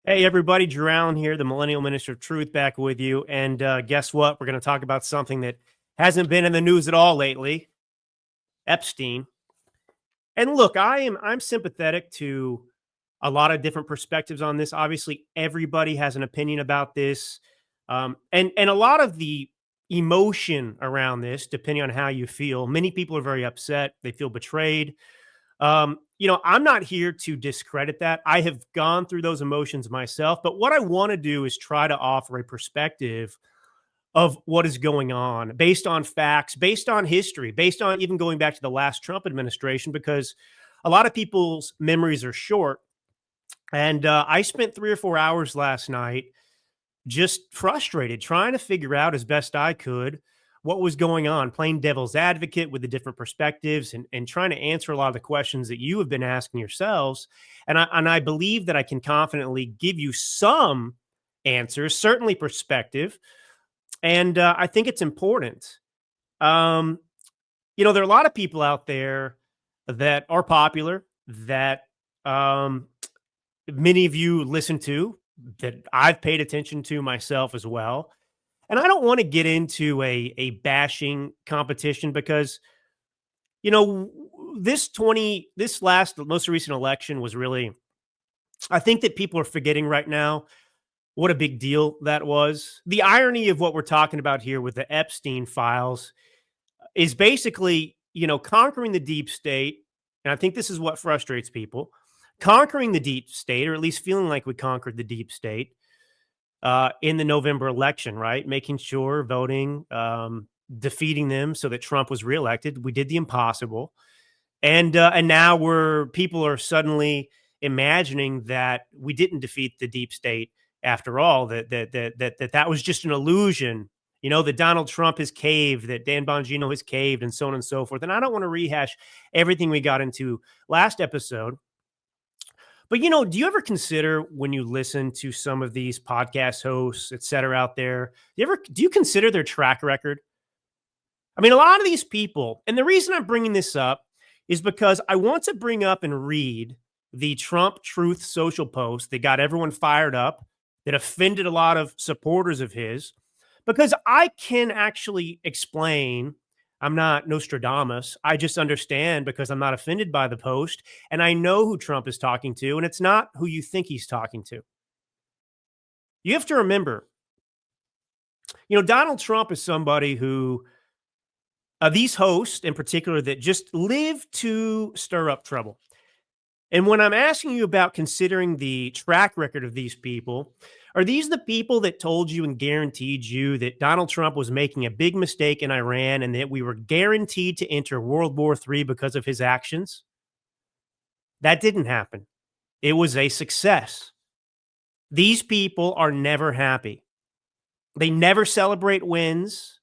Hey, everybody, Drew Allen here, the Millennial Minister of Truth, back with you. And guess what? We're going to talk about something that hasn't been in the news at all lately, Epstein. And look, I'm sympathetic to a lot of different perspectives on this. Obviously, everybody has an opinion about this, and a lot of the emotion around this, depending on how you feel. Many people are very upset; they feel betrayed. I'm not here to discredit that. I have gone through those emotions myself, but what I want to do is try to offer a perspective of what is going on based on facts, based on history, based on even going back to the last Trump administration, because a lot of people's memories are short. And I spent 3 or 4 hours last night just frustrated, trying to figure out as best I could what was going on, playing devil's advocate with the different perspectives and trying to answer a lot of the questions that you have been asking yourselves. And I believe that I can confidently give you some answers, certainly perspective. And I think it's important. Um, there are a lot of people out there that are popular that um, many of you listen to, that I've paid attention to myself as well. And I don't want to get into a bashing competition because, you know, this last most recent election was really, I think that people are forgetting right now what a big deal that was. The irony of what we're talking about here with the Epstein files is basically, conquering the deep state. And I think this is what frustrates people, conquering the deep state, or at least feeling like we conquered the deep state in the November election, right? Making sure voting, defeating them so that Trump was reelected. We did the impossible, and now people are suddenly imagining that we didn't defeat the deep state after all. That was just an illusion. That Donald Trump has caved, that Dan Bongino has caved, and so on and so forth. And I don't want to rehash everything we got into last episode. But do you ever consider when you listen to some of these podcast hosts, et cetera, out there, do you consider their track record? I mean, a lot of these people, and the reason I'm bringing this up is because I want to bring up and read the Trump Truth social post that got everyone fired up, that offended a lot of supporters of his, because I can actually explain. I'm not Nostradamus. I just understand because I'm not offended by the post. And I know who Trump is talking to, and it's not who you think he's talking to. You have to remember, Donald Trump is somebody who, these hosts in particular, that just live to stir up trouble. And when I'm asking you about considering the track record of these people, are these the people that told you and guaranteed you that Donald Trump was making a big mistake in Iran and that we were guaranteed to enter World War III because of his actions? That didn't happen. It was a success. These people are never happy. They never celebrate wins.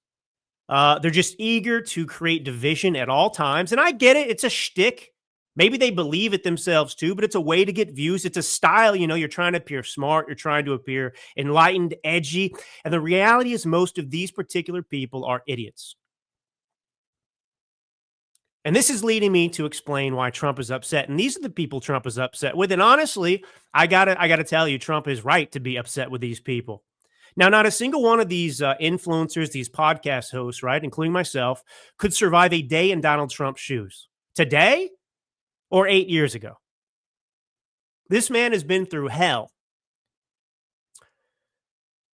They're just eager to create division at all times. And I get it. It's a shtick. Maybe they believe it themselves too, but it's a way to get views. It's a style. You're trying to appear smart. You're trying to appear enlightened, edgy. And the reality is most of these particular people are idiots. And this is leading me to explain why Trump is upset. And these are the people Trump is upset with. And honestly, I gotta tell you, Trump is right to be upset with these people. Now, not a single one of these influencers, these podcast hosts, right, including myself, could survive a day in Donald Trump's shoes. Today or 8 years ago. This man has been through hell.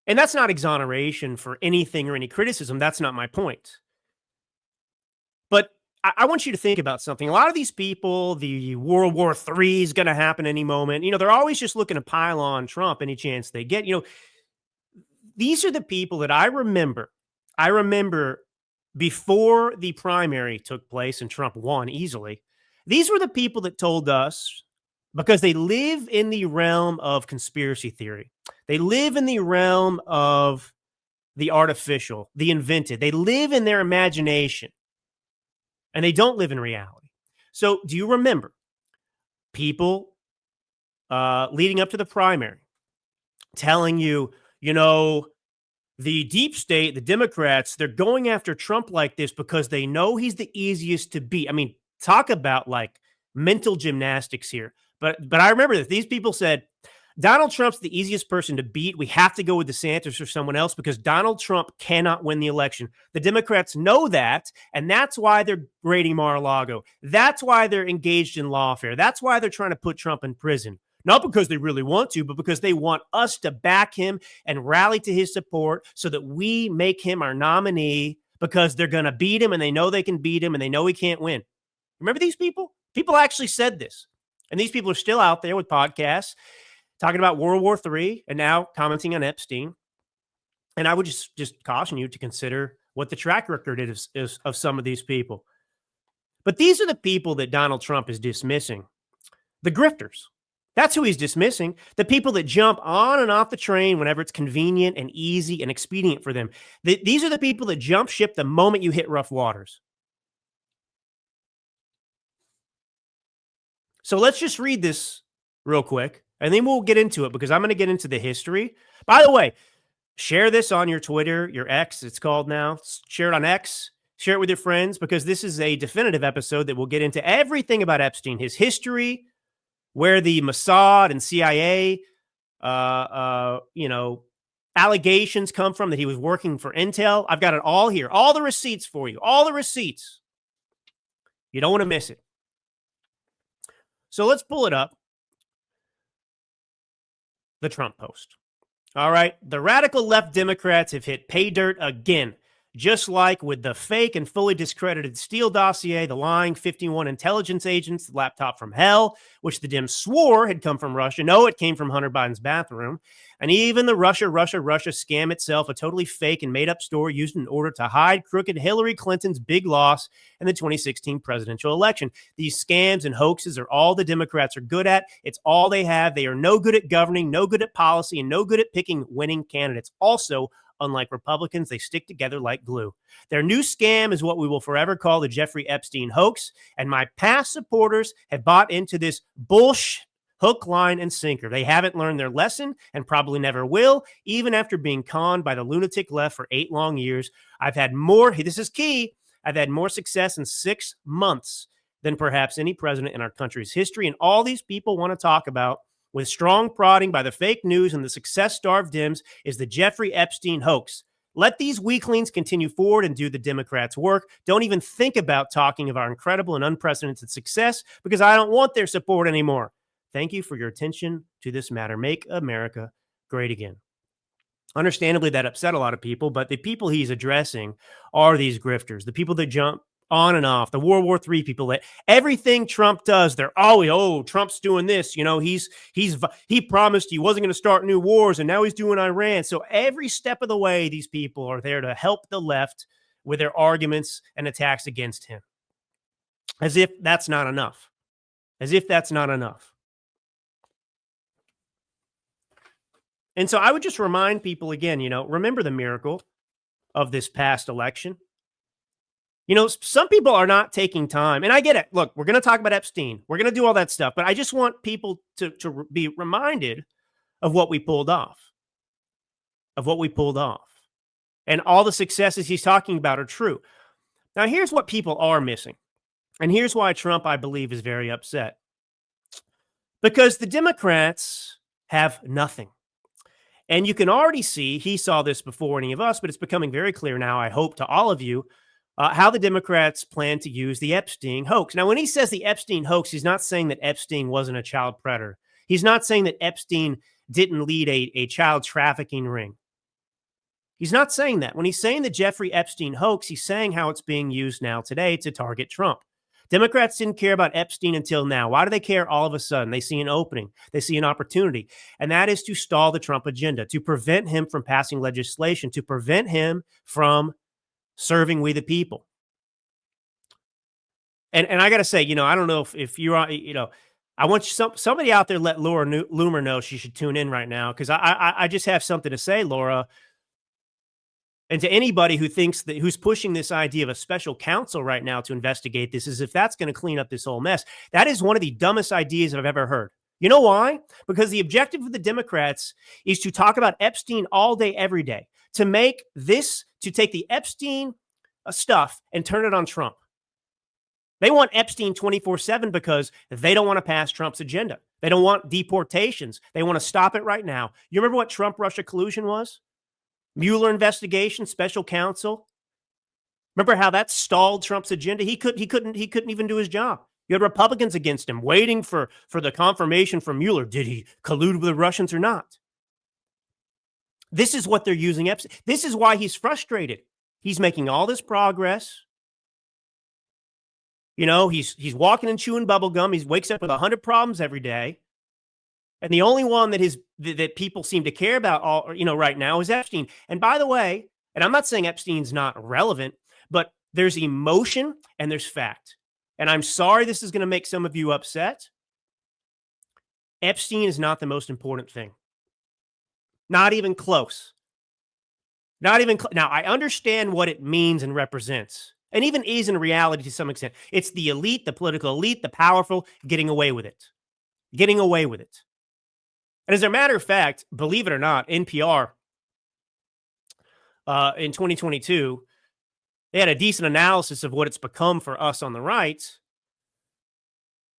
And that's not exoneration for anything or any criticism. That's not my point. But I want you to think about something. A lot of these people, the World War III is going to happen any moment. They're always just looking to pile on Trump any chance they get. These are the people that I remember. I remember before the primary took place and Trump won easily. These were the people that told us, because they live in the realm of conspiracy theory. They live in the realm of the artificial, the invented. They live in their imagination, and they don't live in reality. So do you remember people leading up to the primary telling you, the deep state, the Democrats, they're going after Trump like this because they know he's the easiest to beat. I mean, talk about like mental gymnastics here. But I remember that these people said, Donald Trump's the easiest person to beat. We have to go with DeSantis or someone else because Donald Trump cannot win the election. The Democrats know that, and that's why they're raiding Mar-a-Lago. That's why they're engaged in lawfare. That's why they're trying to put Trump in prison. Not because they really want to, but because they want us to back him and rally to his support so that we make him our nominee because they're going to beat him and they know they can beat him and they know he can't win. Remember these people? People actually said this. And these people are still out there with podcasts talking about World War III and now commenting on Epstein. And I would just caution you to consider what the track record is of some of these people. But these are the people that Donald Trump is dismissing. The grifters. That's who he's dismissing. The people that jump on and off the train whenever it's convenient and easy and expedient for them. These are the people that jump ship the moment you hit rough waters. So let's just read this real quick, and then we'll get into it because I'm going to get into the history. By the way, share this on your Twitter, your X, it's called now. Share it on X. Share it with your friends because this is a definitive episode that will get into everything about Epstein, his history, where the Mossad and CIA, allegations come from that he was working for Intel. I've got it all here. All the receipts for you. All the receipts. You don't want to miss it. So let's pull it up. The Trump Post. All right. The radical left Democrats have hit pay dirt again, just like with the fake and fully discredited Steele dossier, the lying 51 intelligence agents, the laptop from hell, which the Dems swore had come from Russia. No, it came from Hunter Biden's bathroom. And even the Russia scam itself, a totally fake and made up story used in order to hide crooked Hillary Clinton's big loss in the 2016 presidential election. These scams and hoaxes are all the Democrats are good at. It's all they have. They are no good at governing, no good at policy, and no good at picking winning candidates. Also, unlike Republicans, they stick together like glue. Their new scam is what we will forever call the Jeffrey Epstein hoax, and my past supporters have bought into this bullshit hook, line, and sinker. They haven't learned their lesson and probably never will, even after being conned by the lunatic left for 8 long years. I've had more, this is key, I've had more success in 6 months than perhaps any president in our country's history, and all these people want to talk about with strong prodding by the fake news and the success-starved Dems is the Jeffrey Epstein hoax. Let these weaklings continue forward and do the Democrats' work. Don't even think about talking of our incredible and unprecedented success because I don't want their support anymore. Thank you for your attention to this matter. Make America great again. Understandably, that upset a lot of people, but the people he's addressing are these grifters, the people that jump on and off, the World War III people that everything Trump does, they're always, oh, Trump's doing this. You know, he promised he wasn't going to start new wars and now he's doing Iran. So every step of the way, these people are there to help the left with their arguments and attacks against him. As if that's not enough. As if that's not enough. And so I would just remind people again, remember the miracle of this past election. Some people are not taking time, and I get it. Look, we're going to talk about Epstein. We're going to do all that stuff, but I just want people to be reminded of what we pulled off, and all the successes he's talking about are true. Now, here's what people are missing, and here's why Trump, I believe, is very upset. Because the Democrats have nothing. And you can already see, he saw this before any of us, but it's becoming very clear now, I hope, to all of you, how the Democrats plan to use the Epstein hoax. Now, when he says the Epstein hoax, he's not saying that Epstein wasn't a child predator. He's not saying that Epstein didn't lead a child trafficking ring. He's not saying that. When he's saying the Jeffrey Epstein hoax, he's saying how it's being used now today to target Trump. Democrats didn't care about Epstein until now. Why do they care all of a sudden? They see an opening. They see an opportunity. And that is to stall the Trump agenda, to prevent him from passing legislation, to prevent him from serving we the people. And I got to say, I don't know if you're, I want somebody out there let Laura Loomer know she should tune in right now because I just have something to say, Laura. And to anybody who thinks that who's pushing this idea of a special counsel right now to investigate this, as if that's going to clean up this whole mess. That is one of the dumbest ideas I've ever heard. You know why? Because the objective of the Democrats is to talk about Epstein all day, every day, to take the Epstein stuff and turn it on Trump. They want Epstein 24/7 because they don't want to pass Trump's agenda. They don't want deportations. They want to stop it right now. You remember what Trump-Russia collusion was? Mueller investigation, special counsel. Remember how that stalled Trump's agenda? He couldn't even do his job. You had Republicans against him, waiting for the confirmation from Mueller. Did he collude with the Russians or not? This is what they're using Epstein. This is why he's frustrated. He's making all this progress. You know, he's walking and chewing bubble gum. He wakes up with 100 problems every day. And the only one that people seem to care about right now is Epstein. And by the way, and I'm not saying Epstein's not relevant, but there's emotion and there's fact. And I'm sorry this is going to make some of you upset. Epstein is not the most important thing. Not even close. Not even now, I understand what it means and represents, and even is in reality to some extent. It's the elite, the political elite, the powerful getting away with it. Getting away with it. And as a matter of fact, believe it or not, NPR in 2022, they had a decent analysis of what it's become for us on the right.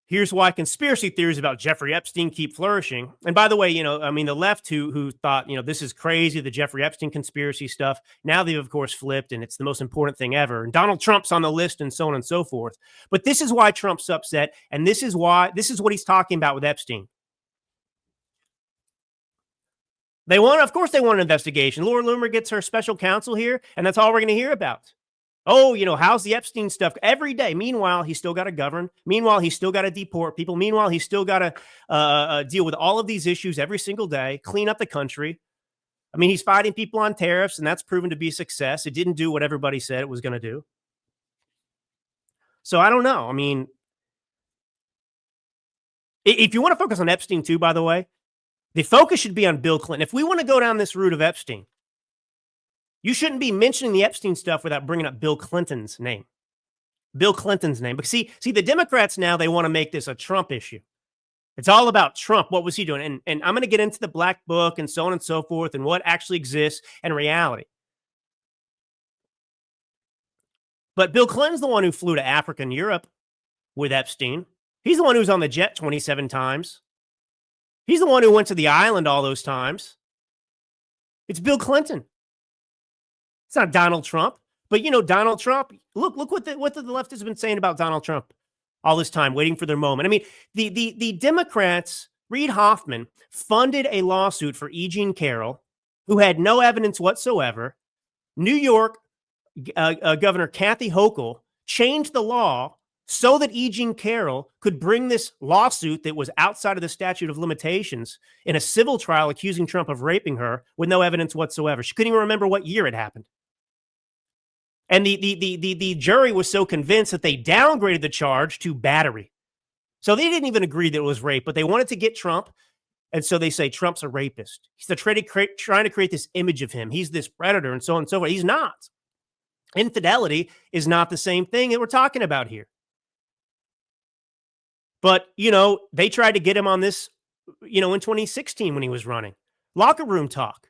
Here's why conspiracy theories about Jeffrey Epstein keep flourishing. And by the way, the left who thought, this is crazy, the Jeffrey Epstein conspiracy stuff. Now they've, of course, flipped, and it's the most important thing ever. And Donald Trump's on the list and so on and so forth. But this is why Trump's upset. And this is what he's talking about with Epstein. Of course, they want an investigation. Laura Loomer gets her special counsel here, and that's all we're going to hear about. Oh, how's the Epstein stuff every day? Meanwhile, he's still got to govern. Meanwhile, he's still got to deport people. Meanwhile, he's still got to deal with all of these issues every single day, clean up the country. I mean, he's fighting people on tariffs, and that's proven to be a success. It didn't do what everybody said it was going to do. So I don't know. I mean, if you want to focus on Epstein too, by the way, the focus should be on Bill Clinton. If we want to go down this route of Epstein, you shouldn't be mentioning the Epstein stuff without bringing up Bill Clinton's name. Bill Clinton's name. But see, the Democrats now, they want to make this a Trump issue. It's all about Trump. What was he doing? And I'm going to get into the Black Book and so on and so forth and what actually exists and reality. But Bill Clinton's the one who flew to Africa and Europe with Epstein. He's the one who was on the jet 27 times. He's the one who went to the island all those times. It's Bill Clinton. It's not Donald Trump. But, Donald Trump, look what the left has been saying about Donald Trump all this time, waiting for their moment. I mean, the Democrats, Reid Hoffman, funded a lawsuit for E. Jean Carroll, who had no evidence whatsoever. New York Governor Kathy Hochul changed the law so that E. Jean Carroll could bring this lawsuit that was outside of the statute of limitations in a civil trial accusing Trump of raping her with no evidence whatsoever. She couldn't even remember what year it happened. And the jury was so convinced that they downgraded the charge to battery. So they didn't even agree that it was rape, but they wanted to get Trump. And so they say Trump's a rapist. He's trying to create this image of him. He's this predator and so on and so forth. He's not. Infidelity is not the same thing that we're talking about here. But, they tried to get him on this, in 2016 when he was running. Locker room talk.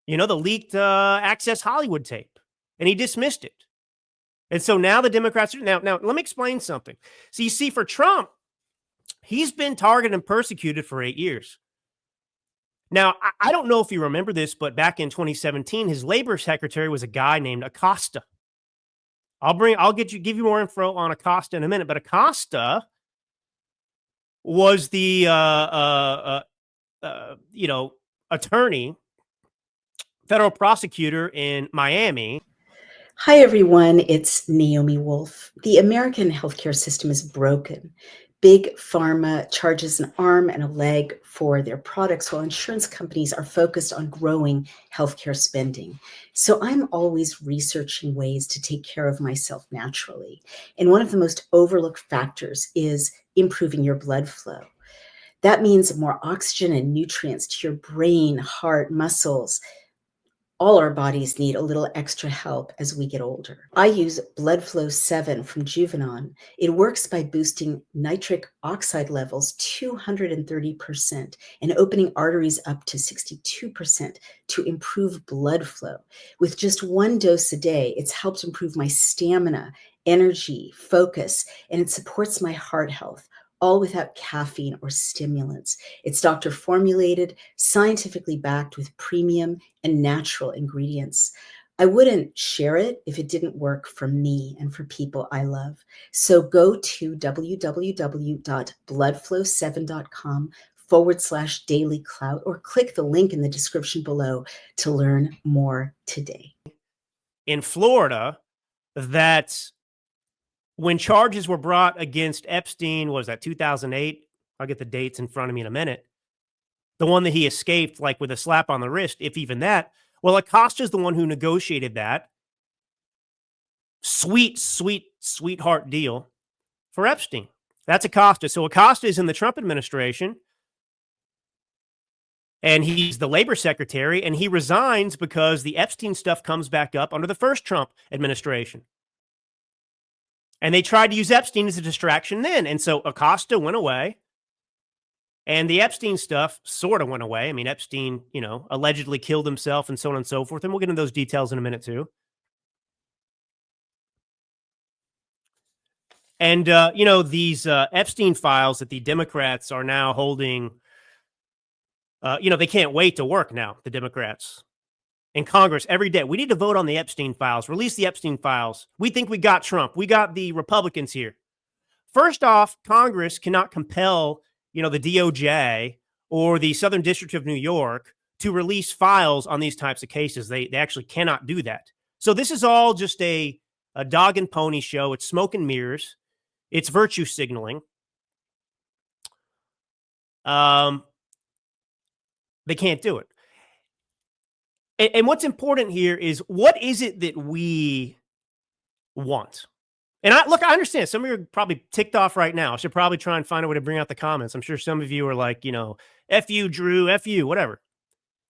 The leaked Access Hollywood tape. And he dismissed it. And so now the Democrats now let me explain something. So you see, for Trump, he's been targeted and persecuted for 8 years. Now, I don't know if you remember this, but back in 2017, his labor secretary was a guy named Acosta. I'll give you more info on Acosta in a minute, but Acosta was the attorney, federal prosecutor in Miami. Hi, everyone. It's Naomi Wolf. The American healthcare system is broken. Big pharma charges an arm and a leg for their products, while insurance companies are focused on growing healthcare spending. So I'm always researching ways to take care of myself naturally. And one of the most overlooked factors is improving your blood flow. That means more oxygen and nutrients to your brain, heart, muscles. All our bodies need a little extra help as we get older. I use Blood Flow 7 from Juvenon. It works by boosting nitric oxide levels 230% and opening arteries up to 62% to improve blood flow. With just one dose a day, it's helped improve my stamina, energy, focus, and it supports my heart health, all without caffeine or stimulants. It's doctor formulated, scientifically backed with premium and natural ingredients. I wouldn't share it if it didn't work for me and for people I love. So go to www.bloodflow7.com/daily clout or click the link in the description below to learn more today. In Florida, that when charges were brought against Epstein, was that 2008? I'll get the dates in front of me in a minute. The one that he escaped, like with a slap on the wrist, if even that. Well, Acosta's the one who negotiated that sweetheart deal for Epstein. That's Acosta. So Acosta is in the Trump administration, and he's the labor secretary, and he resigns because the Epstein stuff comes back up under the first Trump administration. And they tried to use Epstein as a distraction then. And so Acosta went away. And the Epstein stuff sort of went away. I mean, Epstein, allegedly killed himself and so on and so forth. And we'll get into those details in a minute, too. And, these Epstein files that the Democrats are now holding, they can't wait to work now, the Democrats in Congress every day. We need to vote on the Epstein files, release the Epstein files. We think we got Trump. We got the Republicans here. First off, Congress cannot compel the DOJ or the Southern District of New York to release files on these types of cases. They actually cannot do that. So this is all just a dog and pony show. It's smoke and mirrors. It's virtue signaling. They can't do it. And what's important here is, what is it that we want? And I understand some of you are probably ticked off right now. I should probably try and find a way to bring out the comments. I'm sure some of you are like, F you, Drew, F you, whatever.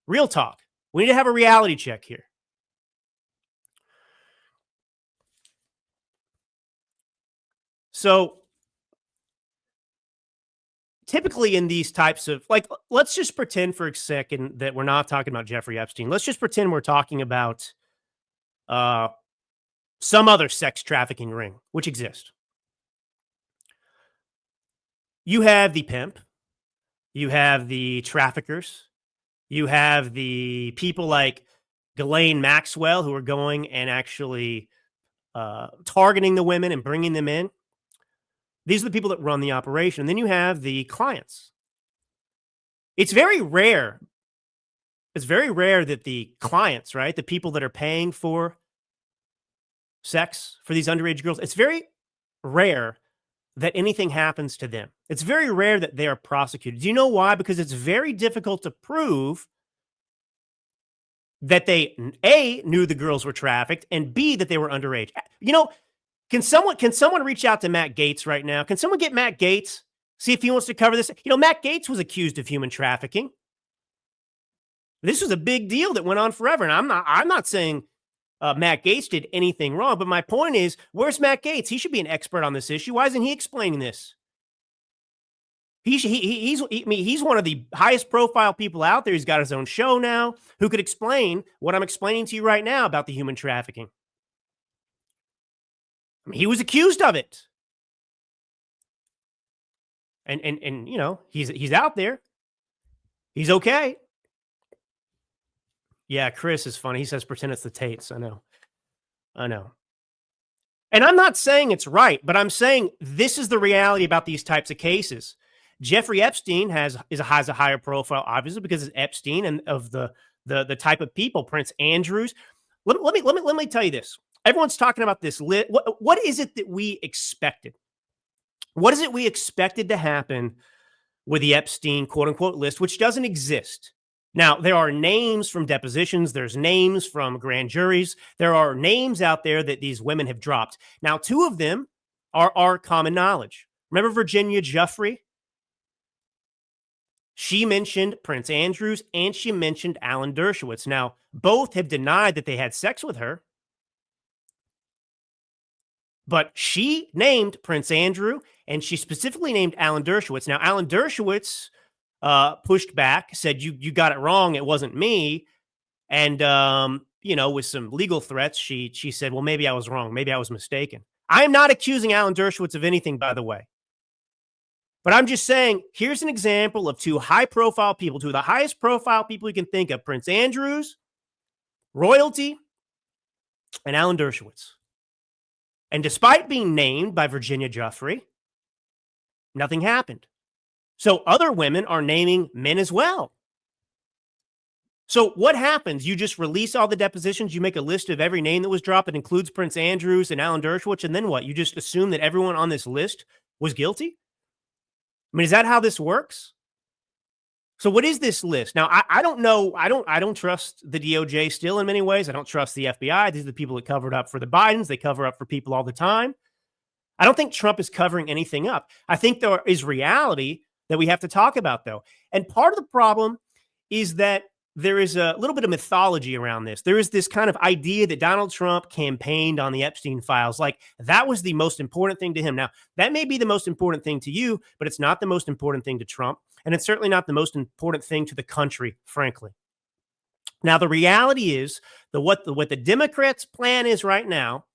Real talk. We need to have a reality check here. So typically in these types of, let's just pretend for a second that we're not talking about Jeffrey Epstein. Let's just pretend we're talking about some other sex trafficking ring, which exists. You have the pimp, you have the traffickers, you have the people like Ghislaine Maxwell who are going and actually targeting the women and bringing them in. These are the people that run the operation. And then you have the clients. It's very rare. It's very rare that the clients, right, the people that are paying for sex for these underage girls, it's very rare that anything happens to them. It's very rare that they are prosecuted. Do you know why? Because it's very difficult to prove that they, A, knew the girls were trafficked, and B, that they were underage. Can someone reach out to Matt Gaetz right now? Can someone get Matt Gaetz? See if he wants to cover this. Matt Gaetz was accused of human trafficking. This was a big deal that went on forever. And I'm not saying Matt Gaetz did anything wrong, but my point is, where's Matt Gaetz? He should be an expert on this issue. Why isn't he explaining this? He's one of the highest profile people out there. He's got his own show now, who could explain what I'm explaining to you right now about the human trafficking. I mean, he was accused of it. And he's out there. He's okay. Yeah, Chris is funny. He says, pretend it's the Tates. I know. And I'm not saying it's right, but I'm saying this is the reality about these types of cases. Jeffrey Epstein has a higher profile, obviously, because it's Epstein and of the type of people, Prince Andrews. Let me tell you this. Everyone's talking about this. What is it that we expected? What is it we expected to happen with the Epstein quote unquote list, which doesn't exist? Now, there are names from depositions. There's names from grand juries. There are names out there that these women have dropped. Now, two of them are common knowledge. Remember Virginia Giuffre? She mentioned Prince Andrews and she mentioned Alan Dershowitz. Now, both have denied that they had sex with her. But she named Prince Andrew and she specifically named Alan Dershowitz. Now, Alan Dershowitz pushed back, said, you got it wrong. It wasn't me. And, with some legal threats, she said, well, maybe I was wrong. Maybe I was mistaken. I am not accusing Alan Dershowitz of anything, by the way. But I'm just saying, here's an example of two high-profile people, two of the highest-profile people you can think of: Prince Andrews, royalty, and Alan Dershowitz. And despite being named by Virginia Giuffre, nothing happened. So other women are naming men as well. So what happens? You just release all the depositions, you make a list of every name that was dropped. It includes Prince Andrews and Alan Dershowitz, and then what? You just assume that everyone on this list was guilty? I mean, is that how this works? So what is this list? Now, I don't know. I don't trust the DOJ still in many ways. I don't trust the FBI. These are the people that covered up for the Bidens. They cover up for people all the time. I don't think Trump is covering anything up. I think there is reality that we have to talk about, though. And part of the problem is that there is a little bit of mythology around this. There is this kind of idea that Donald Trump campaigned on the Epstein files. Like that was the most important thing to him. Now, that may be the most important thing to you, but it's not the most important thing to Trump. And it's certainly not the most important thing to the country, frankly. Now, the reality is that what the Democrats' plan is right now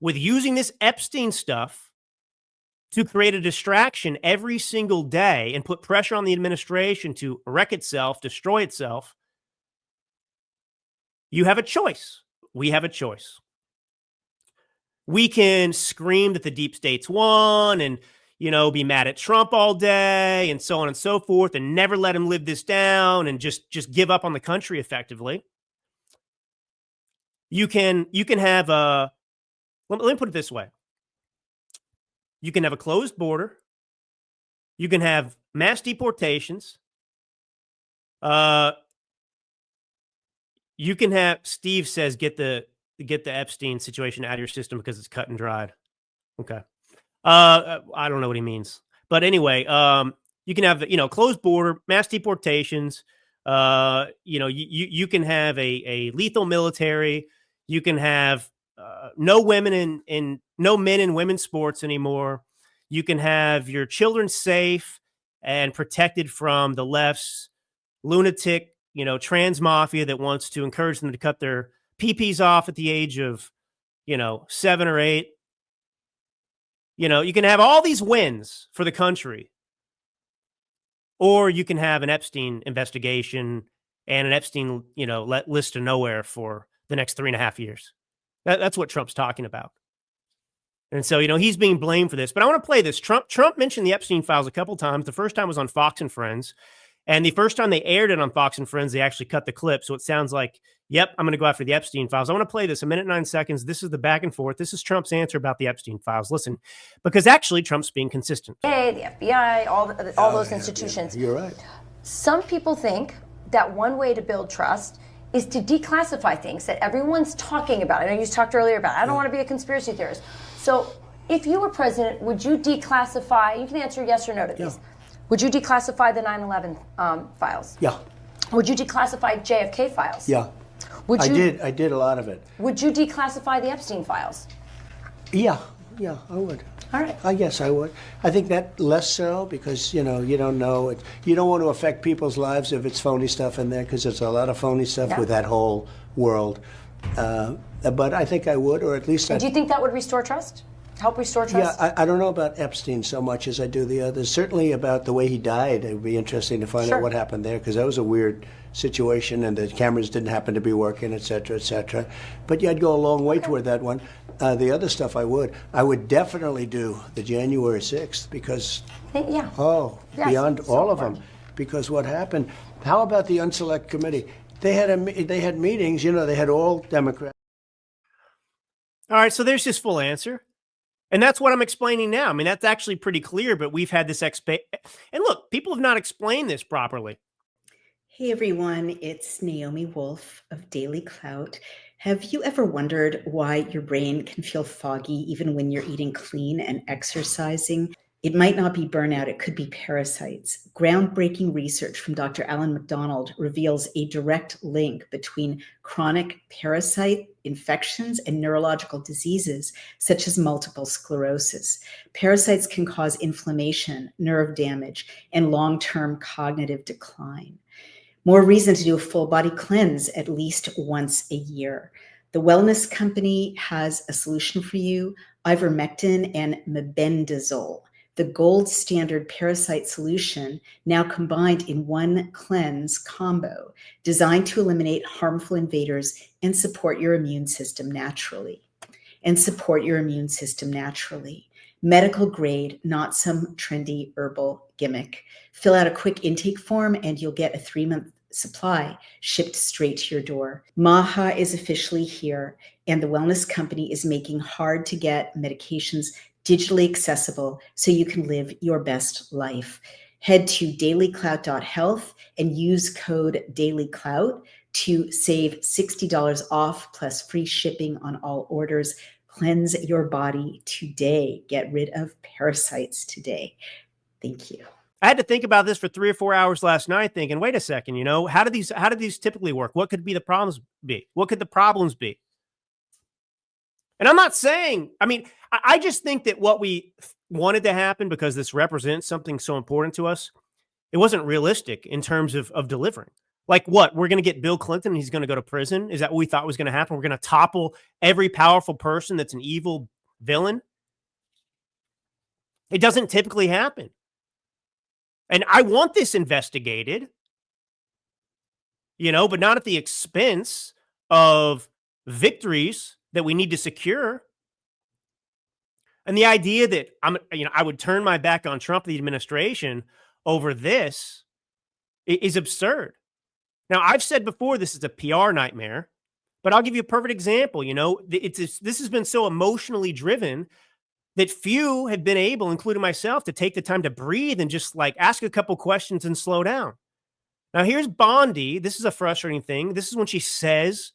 with using this Epstein stuff to create a distraction every single day and put pressure on the administration to wreck itself, destroy itself. You have a choice. We have a choice. We can scream that the deep states won and, be mad at Trump all day and so on and so forth and never let him live this down and just give up on the country effectively. You can have let me put it this way. You can have a closed border. You can have mass deportations. You can have, Steve says, get the Epstein situation out of your system because it's cut and dried. Okay. I don't know what he means, but anyway, you can have, closed border, mass deportations. You can have a lethal military. You can have no women no men in women's sports anymore. You can have your children safe and protected from the left's lunatic, trans mafia that wants to encourage them to cut their peepees off at the age of, 7 or 8. You can have all these wins for the country, or you can have an Epstein investigation and an Epstein, list of nowhere for the next 3.5 years. That's what Trump's talking about. And so, he's being blamed for this. But I want to play this. Trump mentioned the Epstein files a couple times. The first time was on Fox and Friends. And the first time they aired it on Fox and Friends, they actually cut the clip. So it sounds like, yep, I'm going to go after the Epstein files. I want to play this, 1 minute, 9 seconds. This is the back and forth. This is Trump's answer about the Epstein files. Listen, because actually Trump's being consistent. Hey, the FBI, all those institutions. You're right. Some people think that one way to build trust is to declassify things that everyone's talking about. I know you talked earlier about it. I don't want to be a conspiracy theorist. So if you were president, would you declassify, you can answer yes or no to these. Would you declassify the 9/11 files? Yeah. Would you declassify JFK files? Yeah. Would you, I did a lot of it. Would you declassify the Epstein files? Yeah, I would. All right. I guess I would. I think that less so because, you don't know it. You don't want to affect people's lives if it's phony stuff in there because there's a lot of phony stuff with that whole world. But I think I would, or at least do you think that would restore trust? Help restore trust? Yeah, I don't know about Epstein so much as I do the others. Certainly about the way he died. It would be interesting to find out what happened there because that was a weird situation and the cameras didn't happen to be working, et cetera, et cetera. But yeah, I'd go a long way toward that one. The other stuff I would definitely do the January 6th because, beyond all of them. Because what happened, how about the Unselect Committee? They had meetings, they had all Democrats. All right, so there's his full answer. And that's what I'm explaining now. I mean, that's actually pretty clear, but we've had this and look, people have not explained this properly. Hey everyone, it's Naomi Wolf of Daily Clout. Have you ever wondered why your brain can feel foggy even when you're eating clean and exercising? It might not be burnout, it could be parasites. Groundbreaking research from Dr. Alan McDonald reveals a direct link between chronic parasite infections and neurological diseases, such as multiple sclerosis. Parasites can cause inflammation, nerve damage, and long-term cognitive decline. More reason to do a full body cleanse at least once a year. The Wellness Company has a solution for you, ivermectin and mebendazole. the gold standard parasite solution, now combined in one cleanse combo, designed to eliminate harmful invaders and support your immune system naturally. Medical grade, not some trendy herbal gimmick. Fill out a quick intake form and you'll get a 3-month supply shipped straight to your door. Maha is officially here, and the wellness company is making hard to get medications digitally accessible so you can live your best life. Head to dailyclout.health and use code dailyclout to save $60 off plus free shipping on all orders. Cleanse your body today. Get rid of parasites today. Thank you. I had to think about this for 3 or 4 hours last night thinking, wait a second, you know, how do these typically work? What could be the problems be? What could the problems be? And I'm not saying, I mean, I just think that what we wanted to happen, because this represents something so important to us, it wasn't realistic in terms of delivering. Like what? We're going to get Bill Clinton and he's going to go to prison? Is that what we thought was going to happen? We're going to topple every powerful person that's an evil villain? It doesn't typically happen. And I want this investigated, you know, but not at the expense of victories that we need to secure. And the idea that I would turn my back on Trump, the administration, over this is absurd. Now, I've said before, this is a PR nightmare, but I'll give you a perfect example. You know, this has been so emotionally driven that few have been able, including myself, to take the time to breathe and just like ask a couple questions and slow down. Now, here's Bondi. This is a frustrating thing. This is when she says,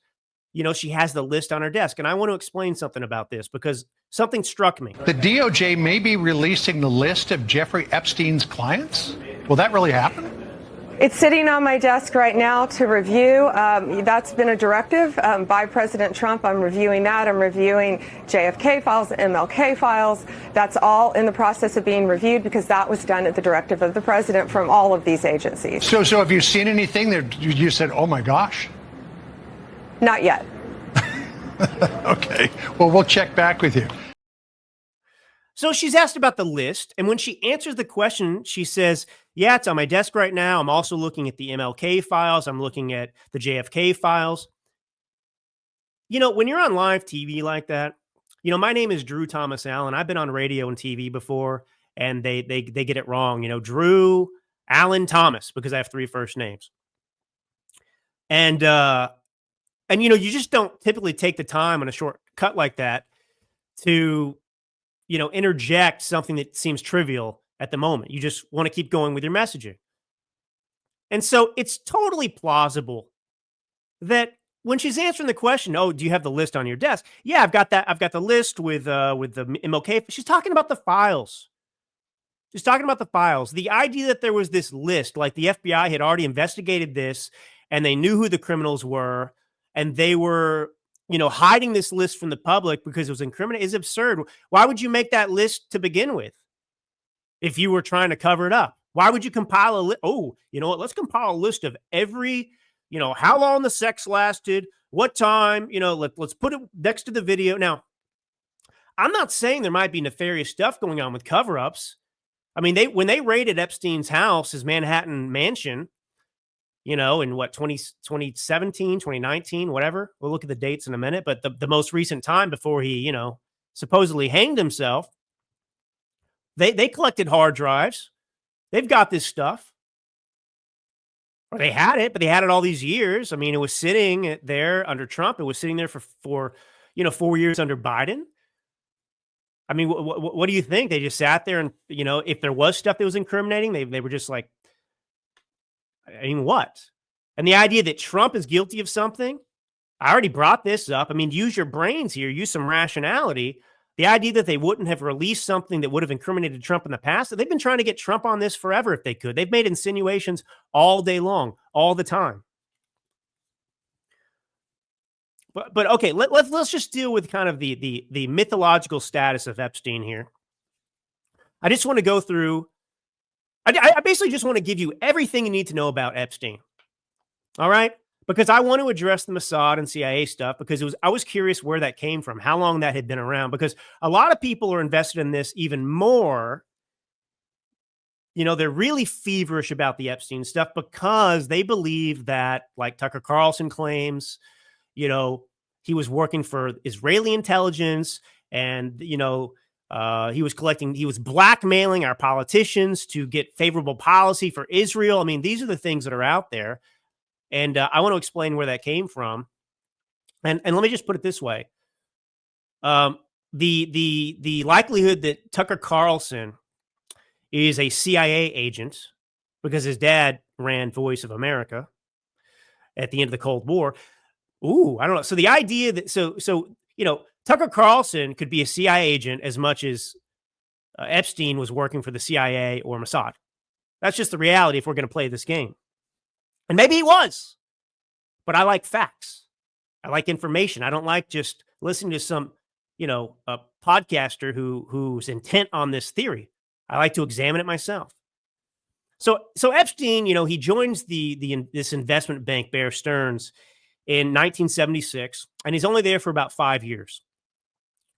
you know, she has the list on her desk. And I want to explain something about this because something struck me. The DOJ may be releasing the list of Jeffrey Epstein's clients. Will that really happen? It's sitting on my desk right now to review. That's been a directive by President Trump. I'm reviewing that. I'm reviewing JFK files, MLK files. That's all in the process of being reviewed because that was done at the directive of the president from all of these agencies. So have you seen anything that you said, oh my gosh? Not yet. Okay. Well, we'll check back with you. So she's asked about the list, and when she answers the question, she says, yeah, it's on my desk right now. I'm also looking at the MLK files. I'm looking at the JFK files. You know, when you're on live TV like that, you know, my name is Drew Thomas Allen. I've been on radio and TV before, and they get it wrong. You know, Drew Allen Thomas, because I have 3 first names. And you know, you just don't typically take the time on a short cut like that to, you know, interject something that seems trivial at the moment. You just want to keep going with your messaging. And so it's totally plausible that when she's answering the question, oh, do you have the list on your desk? Yeah, I've got that. I've got the list with the MLK. She's talking about the files. She's talking about the files. The idea that there was this list, like the FBI had already investigated this and they knew who the criminals were and they were, you know, hiding this list from the public because it was incriminating is absurd. Why would you make that list to begin with? If you were trying to cover it up, why would you compile a list? Oh, you know what? Let's compile a list of every, you know, how long the sex lasted, what time, you know, let's put it next to the video. Now, I'm not saying there might be nefarious stuff going on with cover-ups. I mean, when they raided Epstein's house, his Manhattan mansion, you know, in what, 2017, 2019, whatever. We'll look at the dates in a minute. But the most recent time before he, you know, supposedly hanged himself, they collected hard drives. They've got this stuff. Or they had it, but they had it all these years. I mean, it was sitting there under Trump. It was sitting there for you know, 4 years under Biden. I mean, what do you think? They just sat there and, you know, if there was stuff that was incriminating, they were just like, I mean, what? And the idea that Trump is guilty of something, I already brought this up. I mean, use your brains here, use some rationality. The idea that they wouldn't have released something that would have incriminated Trump in the past, they've been trying to get Trump on this forever if they could. They've made insinuations all day long, all the time. But okay, let's just deal with kind of the mythological status of Epstein here. I just want to go through. I basically just want to give you everything you need to know about Epstein. All right, because I want to address the Mossad and CIA stuff because I was curious where that came from, how long that had been around. Because a lot of people are invested in this even more they're really feverish about the Epstein stuff because they believe that, like Tucker Carlson claims, he was working for Israeli intelligence, and he was blackmailing our politicians to get favorable policy for Israel. I mean, these are the things that are out there, and I want to explain where that came from. And let me just put it this way: the likelihood that Tucker Carlson is a CIA agent because his dad ran Voice of America at the end of the Cold War. Ooh, I don't know. So the idea that Tucker Carlson could be a CIA agent as much as Epstein was working for the CIA or Mossad. That's just the reality if we're going to play this game. And maybe he was, but I like facts. I like information. I don't like just listening to some, a podcaster who's intent on this theory. I like to examine it myself. So Epstein, he joins this investment bank, Bear Stearns, in 1976, and he's only there for about 5 years.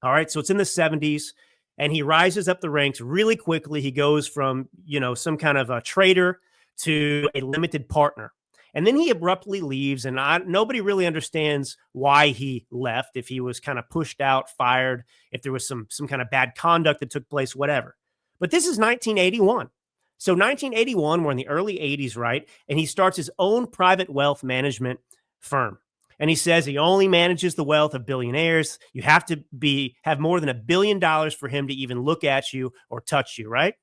All right, so it's in the 70s, and he rises up the ranks really quickly. He goes from, some kind of a trader to a limited partner. And then he abruptly leaves, and nobody really understands why he left, if he was kind of pushed out, fired, if there was some kind of bad conduct that took place, whatever. But this is 1981. So 1981, we're in the early 80s, right? And he starts his own private wealth management firm. And he says he only manages the wealth of billionaires. You have to have more than $1 billion for him to even look at you or touch you, right?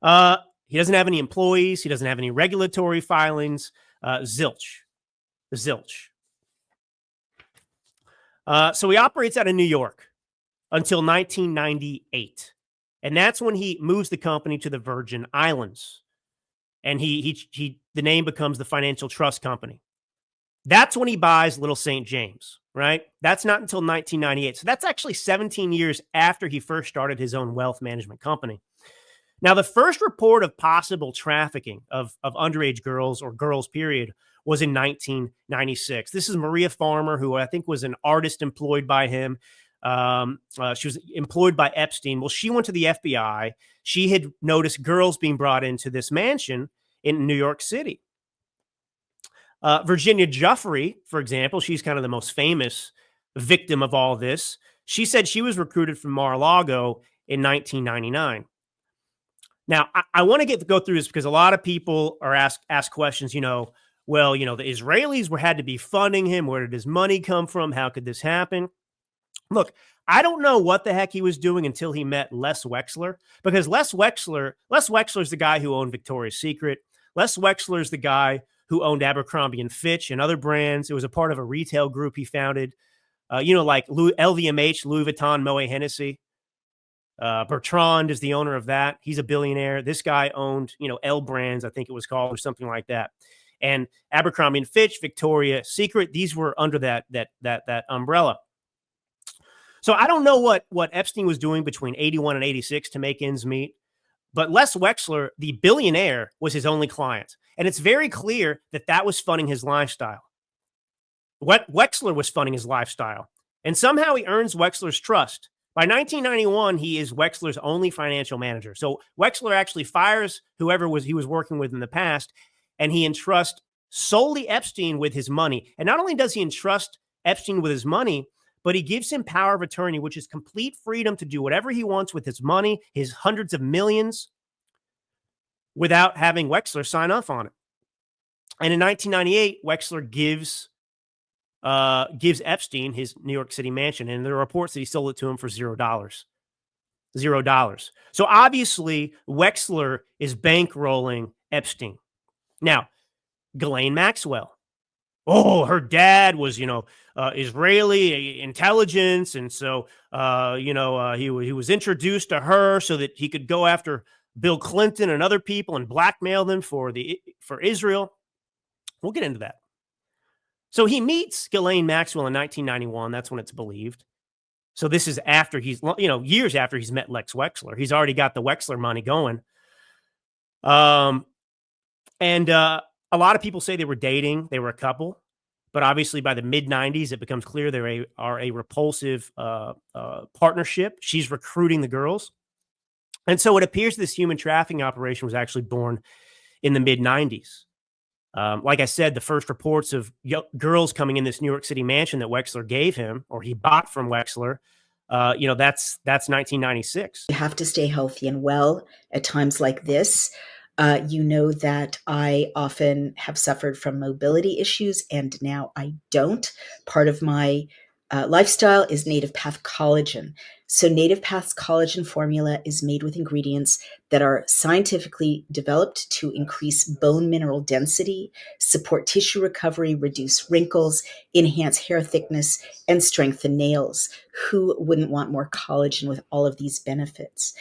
He doesn't have any employees. He doesn't have any regulatory filings. Zilch. So he operates out of New York until 1998. And that's when he moves the company to the Virgin Islands. And the name becomes the Financial Trust Company. That's when he buys Little St. James, right? That's not until 1998. So that's actually 17 years after he first started his own wealth management company. Now, the first report of possible trafficking of underage girls, or girls, period, was in 1996. This is Maria Farmer, who I think was an artist employed by him. She was employed by Epstein. Well, she went to the FBI. She had noticed girls being brought into this mansion in New York City. Virginia Giuffre, for example, she's kind of the most famous victim of all this. She said she was recruited from Mar-a-Lago in 1999. Now, I want to go through this because a lot of people are ask questions, the Israelis had to be funding him. Where did his money come from? How could this happen? Look, I don't know what the heck he was doing until he met Les Wexner, because Les Wexner is the guy who owned Victoria's Secret. Les Wexner is the guy who owned Abercrombie and Fitch and other brands. It was a part of a retail group he founded, like LVMH, Louis Vuitton, Moet Hennessy. Bertrand is the owner of that. He's a billionaire. This guy owned, L Brands, I think it was called, or something like that. And Abercrombie and Fitch, Victoria's Secret, these were under that umbrella. So I don't know what Epstein was doing between 81 and 86 to make ends meet. But Les Wexner, the billionaire, was his only client. And it's very clear that was funding his lifestyle. Wexner was funding his lifestyle. And somehow he earns Wexler's trust. By 1991, he is Wexler's only financial manager. So Wexner actually fires whoever he was working with in the past, and he entrusts solely Epstein with his money. And not only does he entrust Epstein with his money, but he gives him power of attorney, which is complete freedom to do whatever he wants with his money, his hundreds of millions, without having Wexler sign off on it. And in 1998, Wexler gives Epstein his New York City mansion, and there are reports that he sold it to him for $0. $0. So obviously, Wexler is bankrolling Epstein. Now, Ghislaine Maxwell. Oh, her dad was, Israeli intelligence. And so, he was introduced to her so that he could go after Bill Clinton and other people and blackmail them for Israel. We'll get into that. So he meets Ghislaine Maxwell in 1991. That's when it's believed. So this is after years after he's met Lex Wexler. He's already got the Wexler money going. And a lot of people say they were dating. They were a couple. But obviously by the mid-90s, it becomes clear they are a repulsive partnership. She's recruiting the girls. And so it appears this human trafficking operation was actually born in the mid-90s. Like I said, the first reports of girls coming in this New York City mansion that Wexler gave him, or he bought from Wexler, that's 1996. You have to stay healthy and well at times like this. You know that I often have suffered from mobility issues, and now I don't. Part of my lifestyle is Native Path collagen. So Native Path's collagen formula is made with ingredients that are scientifically developed to increase bone mineral density, support tissue recovery, reduce wrinkles, enhance hair thickness, and strengthen nails. Who wouldn't want more collagen with all of these benefits?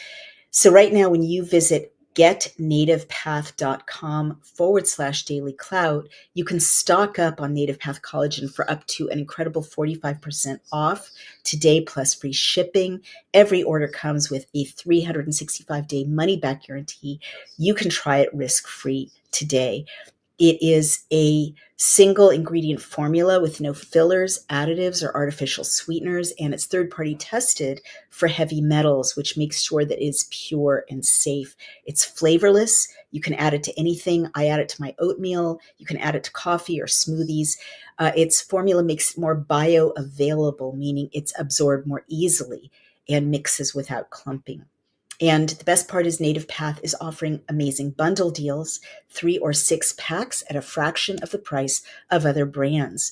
So right now, when you visit getnativepath.com/daily clout, you can stock up on Native Path collagen for up to an incredible 45% off today, plus free shipping. Every order comes with a 365-day money-back guarantee. You can try it risk-free today. It is a single ingredient formula with no fillers, additives, or artificial sweeteners, and it's third-party tested for heavy metals, which makes sure that it is pure and safe. It's flavorless. You can add it to anything. I add it to my oatmeal. You can add it to coffee or smoothies. Its formula makes it more bioavailable, meaning it's absorbed more easily and mixes without clumping. And the best part is Native Path is offering amazing bundle deals, 3 or 6 packs at a fraction of the price of other brands.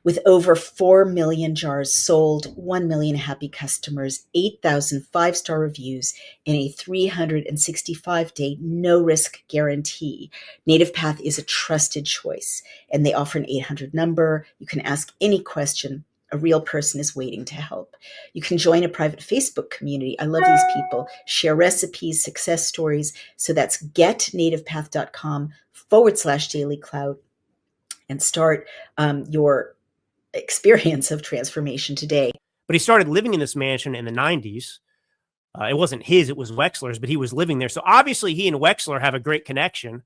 With over 4 million jars sold, 1 million happy customers, 8,000 5-star reviews, and a 365-day no-risk guarantee, Native Path is a trusted choice, and they offer an 800 number. You can ask any question. A real person is waiting to help. You can join a private Facebook community. I love these people. Share recipes, success stories. So that's getnativepath.com/daily clout and start your experience of transformation today. But he started living in this mansion in the 90s. It wasn't his, it was Wexler's, but he was living there. So obviously he and Wexler have a great connection.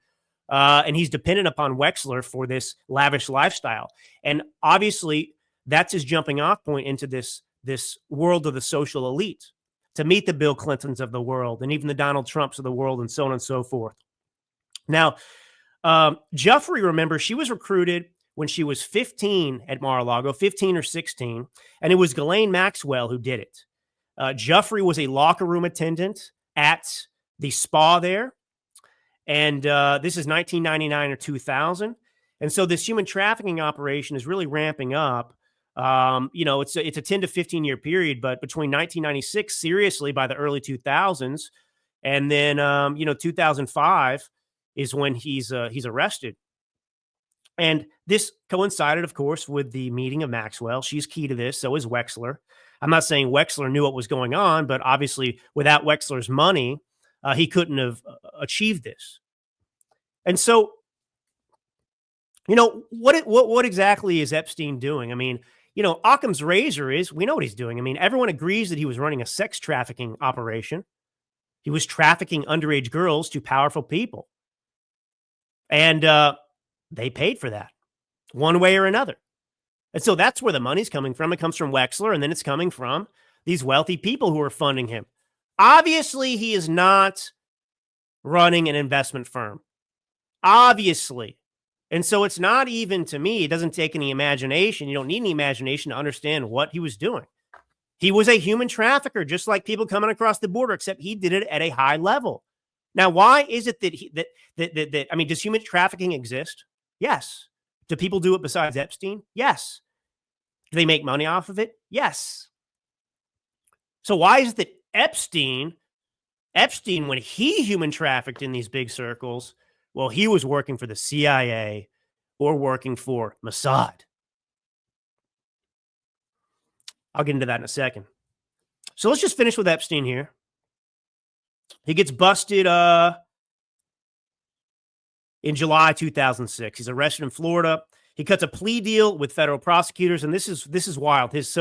And he's dependent upon Wexler for this lavish lifestyle. And obviously that's his jumping off point into this world of the social elite, to meet the Bill Clintons of the world and even the Donald Trumps of the world and so on and so forth. Now, Jeffrey, remember, she was recruited when she was 15 at Mar-a-Lago, 15 or 16, and it was Ghislaine Maxwell who did it. Jeffrey was a locker room attendant at the spa there, and this is 1999 or 2000. And so this human trafficking operation is really ramping up. It's a 10 to 15 year period, but between 1996, seriously, by the early 2000s, and then 2005 is when he's arrested. And this coincided, of course, with the meeting of Maxwell. She's key to this. So is Wexler. I'm not saying Wexler knew what was going on, but obviously without Wexler's money, he couldn't have achieved this. And so, what exactly is Epstein doing? I mean, Occam's razor is, we know what he's doing. I mean, everyone agrees that he was running a sex trafficking operation. He was trafficking underage girls to powerful people. And they paid for that one way or another. And so that's where the money's coming from. It comes from Wexler, and then it's coming from these wealthy people who are funding him. Obviously, he is not running an investment firm. Obviously. And so it's not even, to me, it doesn't take any imagination. You don't need any imagination to understand what he was doing. He was a human trafficker, just like people coming across the border, except he did it at a high level. Now, why is it that I mean, does human trafficking exist? Yes. Do people do it besides Epstein? Yes. Do they make money off of it? Yes. So why is it that Epstein, when he human trafficked in these big circles, well, he was working for the CIA or working for Mossad? I'll get into that in a second. So let's just finish with Epstein here. He gets busted in July 2006. He's arrested in Florida. He cuts a plea deal with federal prosecutors, and this is wild. His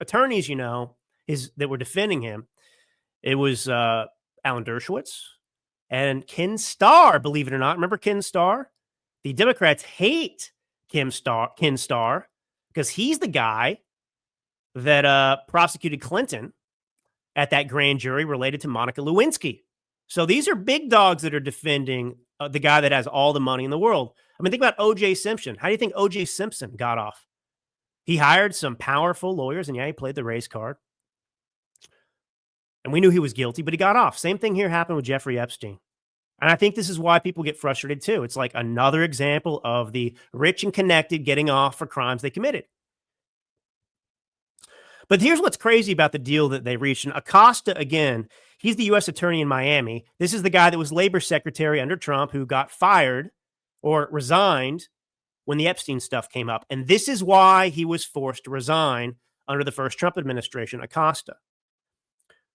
attorneys, that were defending him, it was Alan Dershowitz and Ken Starr, believe it or not. Remember Ken Starr? The Democrats hate Ken Starr because he's the guy that prosecuted Clinton at that grand jury related to Monica Lewinsky. So these are big dogs that are defending the guy that has all the money in the world. I mean, think about O.J. Simpson. How do you think O.J. Simpson got off? He hired some powerful lawyers, and yeah, he played the race card. And we knew he was guilty, but he got off. Same thing here happened with Jeffrey Epstein. And I think this is why people get frustrated too. It's like another example of the rich and connected getting off for crimes they committed. But here's what's crazy about the deal that they reached. And Acosta, again, he's the U.S. attorney in Miami. This is the guy that was labor secretary under Trump who got fired or resigned when the Epstein stuff came up. And this is why he was forced to resign under the first Trump administration, Acosta.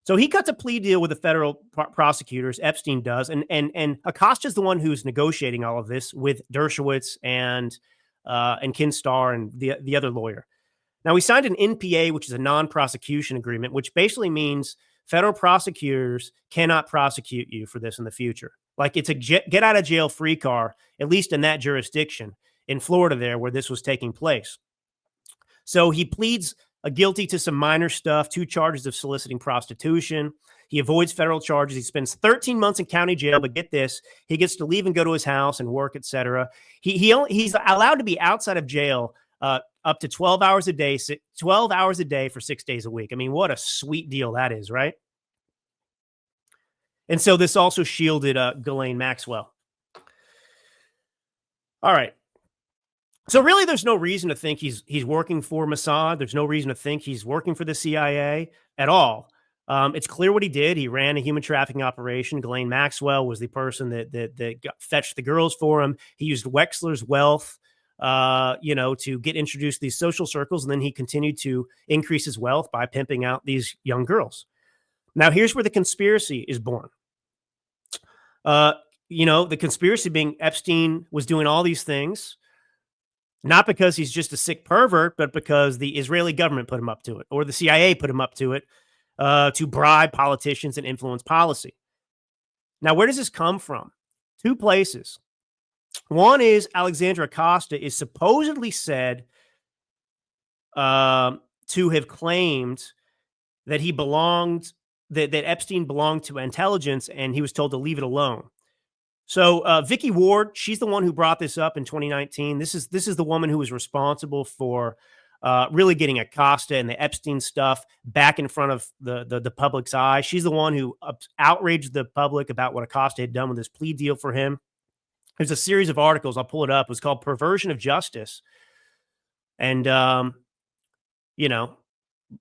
So he cuts a plea deal with the federal prosecutors, Epstein does, and Acosta's the one who's negotiating all of this with Dershowitz and Kinstar and the other lawyer. Now, we signed an NPA, which is a non-prosecution agreement, which basically means federal prosecutors cannot prosecute you for this in the future. Like it's a get out of jail free card, at least in that jurisdiction in Florida there where this was taking place. So he pleads guilty to some minor stuff, 2 charges of soliciting prostitution. He avoids federal charges. He spends 13 months in county jail, but get this, he gets to leave and go to his house and work, etc. He's allowed to be outside of jail up to 12 hours a day, 12 hours a day for 6 days a week. I mean, what a sweet deal that is, right? And so this also shielded Ghislaine Maxwell. All right. So really, there's no reason to think he's working for Mossad. There's no reason to think he's working for the CIA at all. It's clear what he did. He ran a human trafficking operation. Ghislaine Maxwell was the person that fetched the girls for him. He used Wexler's wealth, to get introduced to these social circles, and then he continued to increase his wealth by pimping out these young girls. Now, here's where the conspiracy is born. The conspiracy being Epstein was doing all these things, not because he's just a sick pervert, but because the Israeli government put him up to it, or the CIA put him up to it, to bribe politicians and influence policy. Now, where does this come from? 2 places. One is Alexandra Acosta is supposedly said to have claimed that that Epstein belonged to intelligence, and he was told to leave it alone. So Vicky Ward, she's the one who brought this up in 2019. This is the woman who was responsible for really getting Acosta and the Epstein stuff back in front of the public's eye. She's the one who outraged the public about what Acosta had done with this plea deal for him. There's a series of articles. I'll pull it up. It was called Perversion of Justice. And,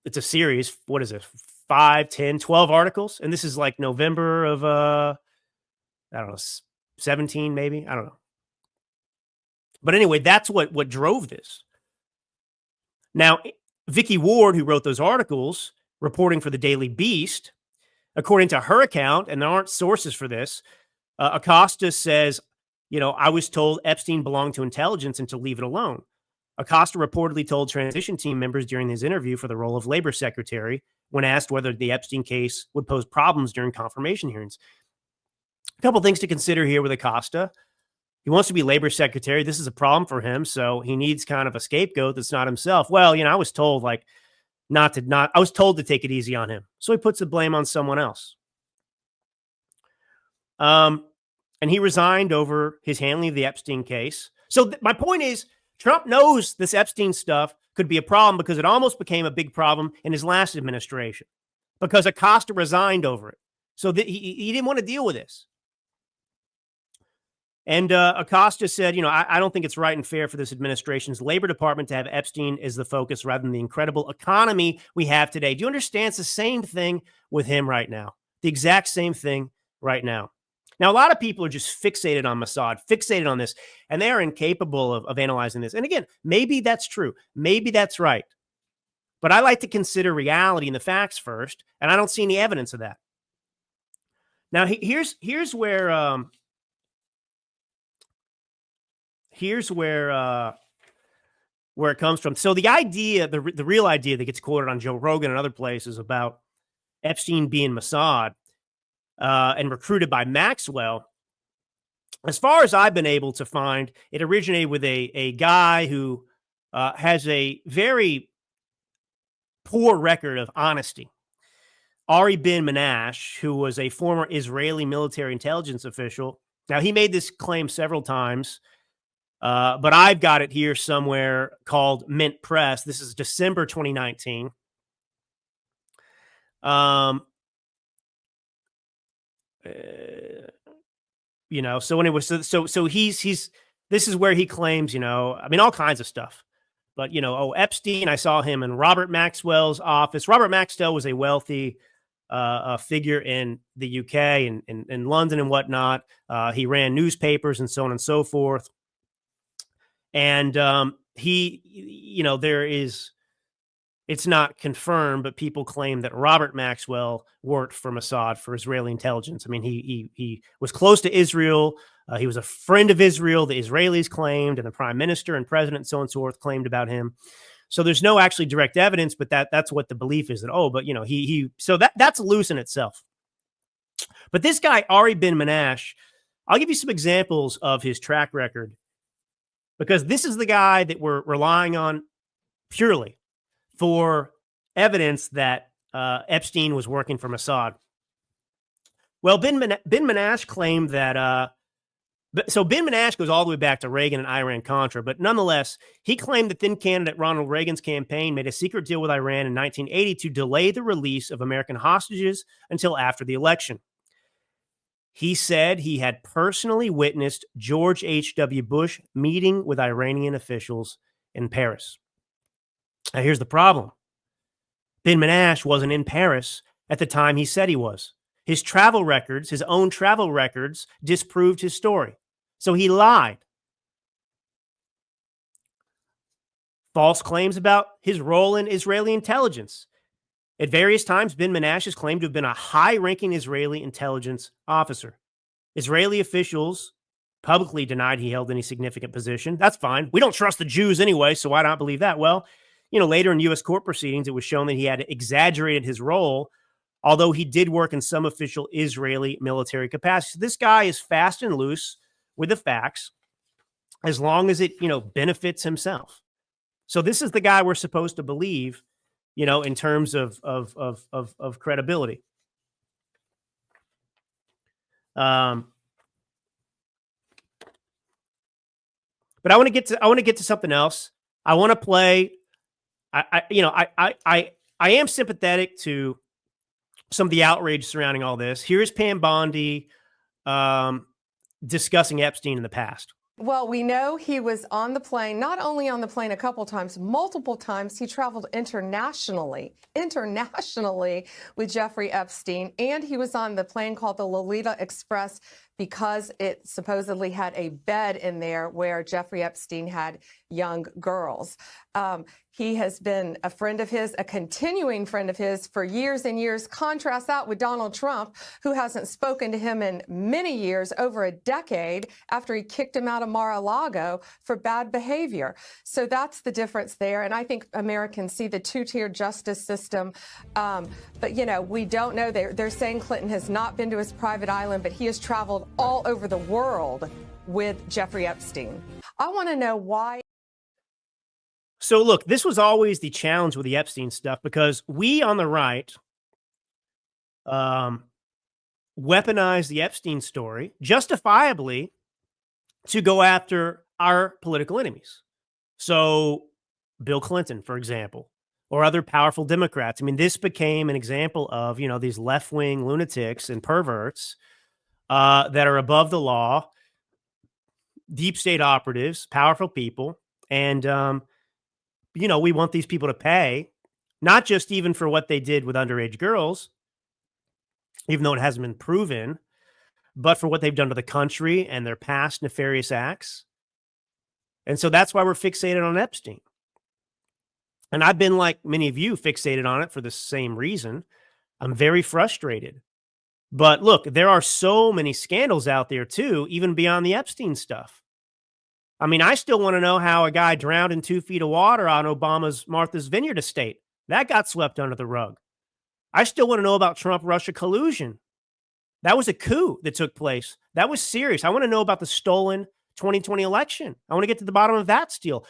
it's a series. What is it? 5, 10, 12 articles. And this is like November of, I don't know, 17 maybe. I don't know. But anyway, that's what drove this. Now, Vicky Ward, who wrote those articles, reporting for the Daily Beast, according to her account, and there aren't sources for this, Acosta says, I was told Epstein belonged to intelligence and to leave it alone. Acosta reportedly told transition team members during his interview for the role of labor secretary when asked whether the Epstein case would pose problems during confirmation hearings. A couple things to consider here with Acosta. He wants to be labor secretary. This is a problem for him, so he needs kind of a scapegoat that's not himself. Well, I was told I was told to take it easy on him. So he puts the blame on someone else. And he resigned over his handling of the Epstein case. So my point is, Trump knows this Epstein stuff could be a problem because it almost became a big problem in his last administration because Acosta resigned over it. So he didn't want to deal with this. And Acosta said, I don't think it's right and fair for this administration's Labor Department to have Epstein as the focus rather than the incredible economy we have today. Do you understand? It's the same thing with him right now. The exact same thing right now. Now, a lot of people are just fixated on Mossad, fixated on this, and they are incapable of analyzing this. And again, maybe that's true. Maybe that's right. But I like to consider reality and the facts first, and I don't see any evidence of that. Now, here's where it comes from. So the idea, the real idea that gets quoted on Joe Rogan and other places about Epstein being Mossad and recruited by Maxwell, as far as I've been able to find, it originated with a guy who has a very poor record of honesty. Ari bin Manash, who was a former Israeli military intelligence official. Now, he made this claim several times, but I've got it here somewhere called Mint Press. This is December 2019. So anyway, so he's this is where he claims, I mean, all kinds of stuff. But, Epstein, I saw him in Robert Maxwell's office. Robert Maxwell was a wealthy figure in the UK and in London and whatnot. He ran newspapers and so on and so forth. And it's not confirmed, but people claim that Robert Maxwell worked for Mossad, for Israeli intelligence. I mean, he was close to Israel. He was a friend of Israel, the Israelis claimed, and the prime minister and president and so on and so forth claimed about him. So there's no actually direct evidence, but that's what the belief is, that, so that's loose in itself. But this guy, Ari bin Manash, I'll give you some examples of his track record, because this is the guy that we're relying on purely for evidence that Epstein was working for Mossad. Well, bin Manash claimed that, so bin Manash goes all the way back to Reagan and Iran-Contra, but nonetheless, he claimed that then candidate Ronald Reagan's campaign made a secret deal with Iran in 1980 to delay the release of American hostages until after the election. He said he had personally witnessed George H.W. Bush meeting with Iranian officials in Paris. Now, here's the problem. Bin Manash wasn't in Paris at the time he said he was. His travel records, his own travel records, disproved his story. So he lied. False claims about his role in Israeli intelligence. At various times, bin Manash is claimed to have been a high-ranking Israeli intelligence officer. Israeli officials publicly denied he held any significant position. That's fine. We don't trust the Jews anyway, so why not believe that? Well, later in U.S. court proceedings, it was shown that he had exaggerated his role, although he did work in some official Israeli military capacity. So this guy is fast and loose with the facts, as long as it, benefits himself. So this is the guy we're supposed to believe, in terms of credibility. But I want to get to something else. I want to play. I am sympathetic to some of the outrage surrounding all this. Here's Pam Bondi discussing Epstein in the past. Well, we know he was on the plane, not only on the plane a couple times, multiple times. He traveled internationally with Jeffrey Epstein, and he was on the plane called the Lolita Express because it supposedly had a bed in there where Jeffrey Epstein had young girls. He has been a friend of his, a continuing friend of his for years and years. Contrast that with Donald Trump, who hasn't spoken to him in many years, over a decade, after he kicked him out of Mar-a-Lago for bad behavior. So that's the difference there. And I think Americans see the two-tier justice system. But, we don't know. They're saying Clinton has not been to his private island, but he has traveled all over the world with Jeffrey Epstein. I want to know why. So look, this was always the challenge with the Epstein stuff, because we on the right weaponized the Epstein story justifiably to go after our political enemies. So Bill Clinton, for example, or other powerful Democrats. I mean, this became an example of, these left-wing lunatics and perverts that are above the law, deep state operatives, powerful people. And, we want these people to pay, not just even for what they did with underage girls, even though it hasn't been proven, but for what they've done to the country and their past nefarious acts. And so that's why we're fixated on Epstein. And I've been, like many of you, fixated on it for the same reason. I'm very frustrated. But look, there are so many scandals out there too, even beyond the Epstein stuff. I mean, I still want to know how a guy drowned in 2 feet of water on Obama's Martha's Vineyard estate. That got swept under the rug. I still want to know about Trump-Russia collusion. That was a coup that took place. That was serious. I want to know about the stolen 2020 election. I want to get to the bottom of that still.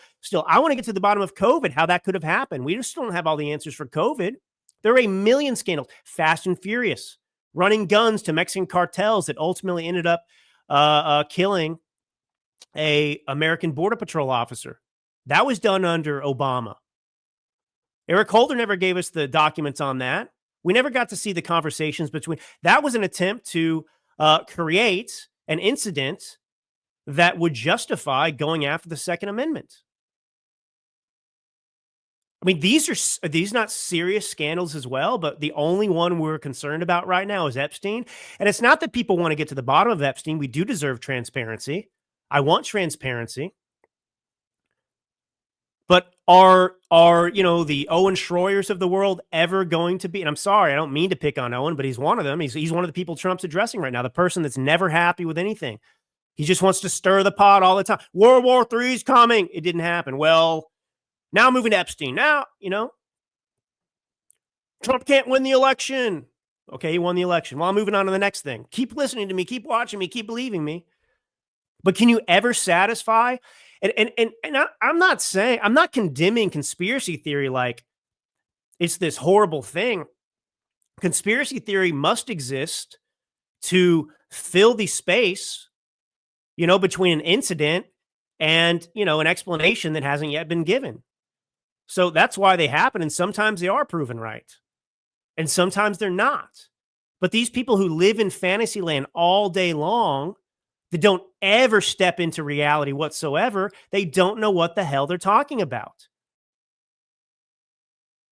I want to get to the bottom of COVID, how that could have happened. We just don't have all the answers for COVID. There are a million scandals. Fast and Furious, running guns to Mexican cartels that ultimately ended up killing a American Border Patrol officer. That was done under Obama. Eric Holder never gave us the documents on that. We never got to see the conversations between. That was an attempt to create an incident that would justify going after the Second Amendment. I mean, are these not serious scandals as well? But the only one we're concerned about right now is Epstein. And it's not that people want to get to the bottom of Epstein. We do deserve transparency. I want transparency. But are the Owen Schroyers of the world ever going to be? And I'm sorry, I don't mean to pick on Owen, but he's one of them. He's one of the people Trump's addressing right now, the person that's never happy with anything. He just wants to stir the pot all the time. World War III is coming. It didn't happen. Well, now moving to Epstein. Now, Trump can't win the election. Okay, he won the election. Well, I'm moving on to the next thing. Keep listening to me. Keep watching me. Keep believing me. But can you ever satisfy? And I'm not condemning conspiracy theory like it's this horrible thing. Conspiracy theory must exist to fill the space, between an incident and, an explanation that hasn't yet been given. So that's why they happen. And sometimes they are proven right. And sometimes they're not. But these people who live in fantasy land all day long, that don't ever step into reality whatsoever, they don't know what the hell they're talking about.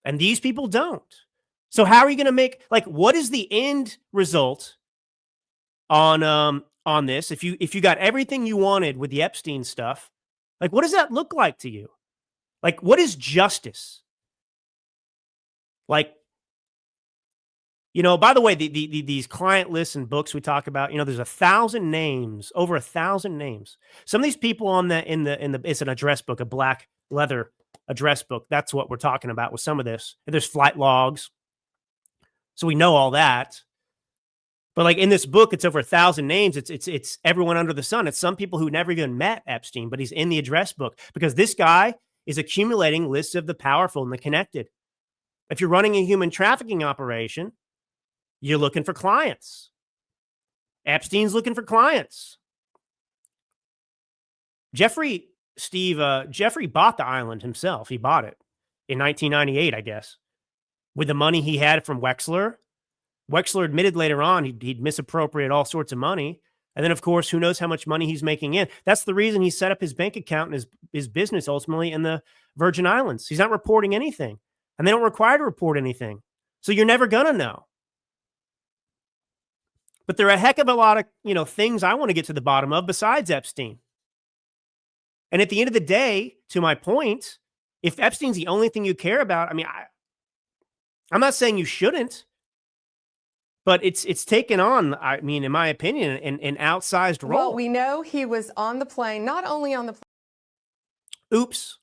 And these people don't. So how are you going to make, what is the end result on this? If you got everything you wanted with the Epstein stuff, what does that look like to you? What is justice? By the way, these client lists and books we talk about, there's 1,000 names, over 1,000 names. Some of these people on it's an address book, a black leather address book. That's what we're talking about with some of this. And there's flight logs. So we know all that. But in this book, it's over 1,000 names. It's everyone under the sun. It's some people who never even met Epstein, but he's in the address book because this guy is accumulating lists of the powerful and the connected. If you're running a human trafficking operation, you're looking for clients. Epstein's looking for clients. Jeffrey bought the island himself. He bought it in 1998, I guess, with the money he had from Wexler. Wexler admitted later on he'd misappropriated all sorts of money. And then, of course, who knows how much money he's making in. That's the reason he set up his bank account and his business ultimately in the Virgin Islands. He's not reporting anything. And they don't require to report anything. So you're never going to know. But there are a heck of a lot of, things I want to get to the bottom of besides Epstein. And at the end of the day, to my point, if Epstein's the only thing you care about, I'm not saying you shouldn't, but it's taken on, in my opinion, an outsized role. Well, we know he was on the plane, not only on the plane. Oops.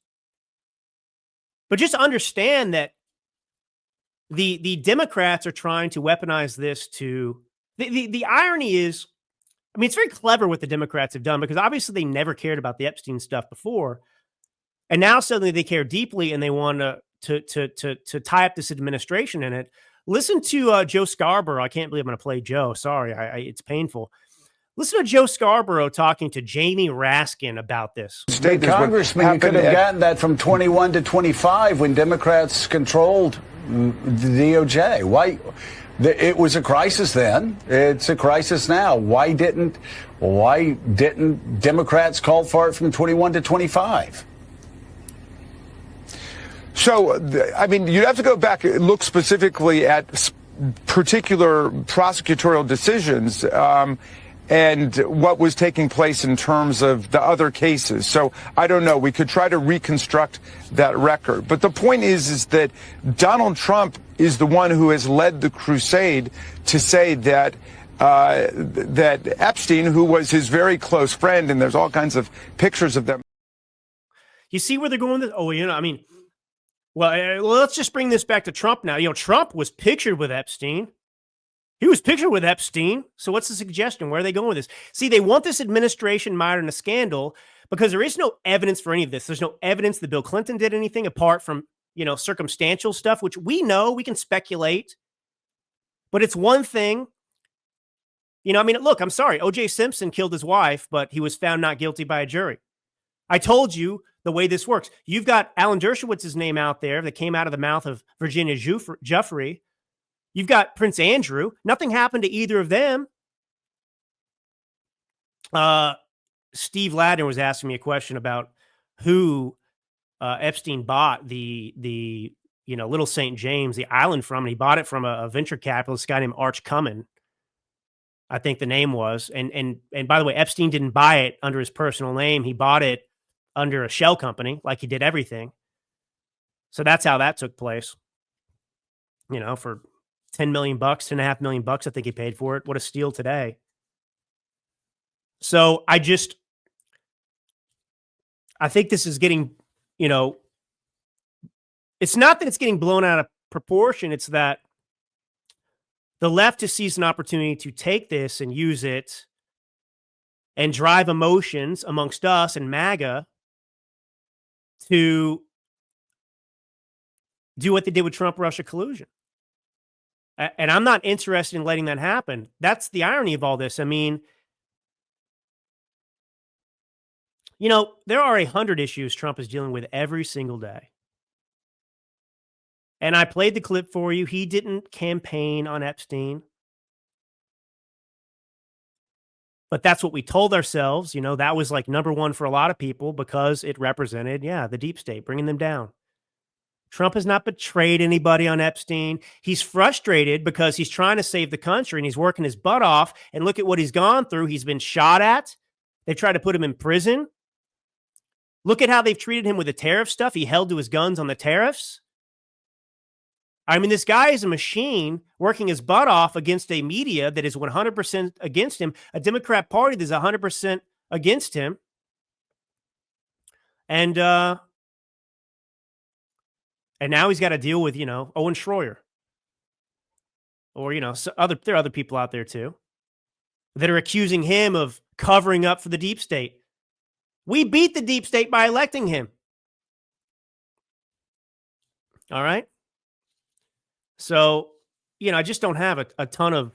But just understand that the Democrats are trying to weaponize this to... The irony is, it's very clever what the Democrats have done because obviously they never cared about the Epstein stuff before. And now suddenly they care deeply and they want to tie up this administration in it. Listen to Joe Scarborough. I can't believe I'm going to play Joe. Sorry, it's painful. Listen to Joe Scarborough talking to Jamie Raskin about this. State congressman, you could have gotten that from 21 to 25 when Democrats controlled the DOJ. Why? It was a crisis then. It's a crisis now. Why didn't Democrats call for it from 21 to 25? So, you'd have to go back and look specifically at particular prosecutorial decisions and what was taking place in terms of the other cases. So I don't know. We could try to reconstruct that record. But the point is that Donald Trump is the one who has led the crusade to say that that Epstein, who was his very close friend, and there's all kinds of pictures of them. You see where they're going with this? Oh, well, let's just bring this back to Trump now. Trump was pictured with Epstein. He was pictured with Epstein. So what's the suggestion? Where are they going with this? See, they want this administration mired in a scandal because there is no evidence for any of this. There's no evidence that Bill Clinton did anything apart from circumstantial stuff, which we know, we can speculate, but it's one thing. Look, I'm sorry. O.J. Simpson killed his wife, but he was found not guilty by a jury. I told you the way this works. You've got Alan Dershowitz's name out there that came out of the mouth of Virginia Giuffre. You've got Prince Andrew. Nothing happened to either of them. Steve Ladner was asking me a question about who Epstein bought the Little St. James, the island from, and he bought it from a venture capitalist guy named Arch Cummin, I think the name was. And by the way, Epstein didn't buy it under his personal name. He bought it under a shell company, like he did everything. So that's how that took place. For $10 million, $10.5 million, I think he paid for it. What a steal today. So I think this is getting, it's not that it's getting blown out of proportion. It's that the left just sees an opportunity to take this and use it and drive emotions amongst us and MAGA to do what they did with Trump-Russia collusion. And I'm not interested in letting that happen. That's the irony of all this. I mean, there are 100 issues Trump is dealing with every single day. And I played the clip for you. He didn't campaign on Epstein. But that's what we told ourselves. That was like number one for a lot of people because it represented, the deep state, bringing them down. Trump has not betrayed anybody on Epstein. He's frustrated because he's trying to save the country and he's working his butt off. And look at what he's gone through. He's been shot at. They've tried to put him in prison. Look at how they've treated him with the tariff stuff. He held to his guns on the tariffs. I mean, this guy is a machine working his butt off against a media that is 100% against him, a Democrat Party that is 100% against him. And now he's got to deal with, Owen Schroyer. Or, there are other people out there too that are accusing him of covering up for the deep state. We beat the deep state by electing him. All right. So, I just don't have a ton of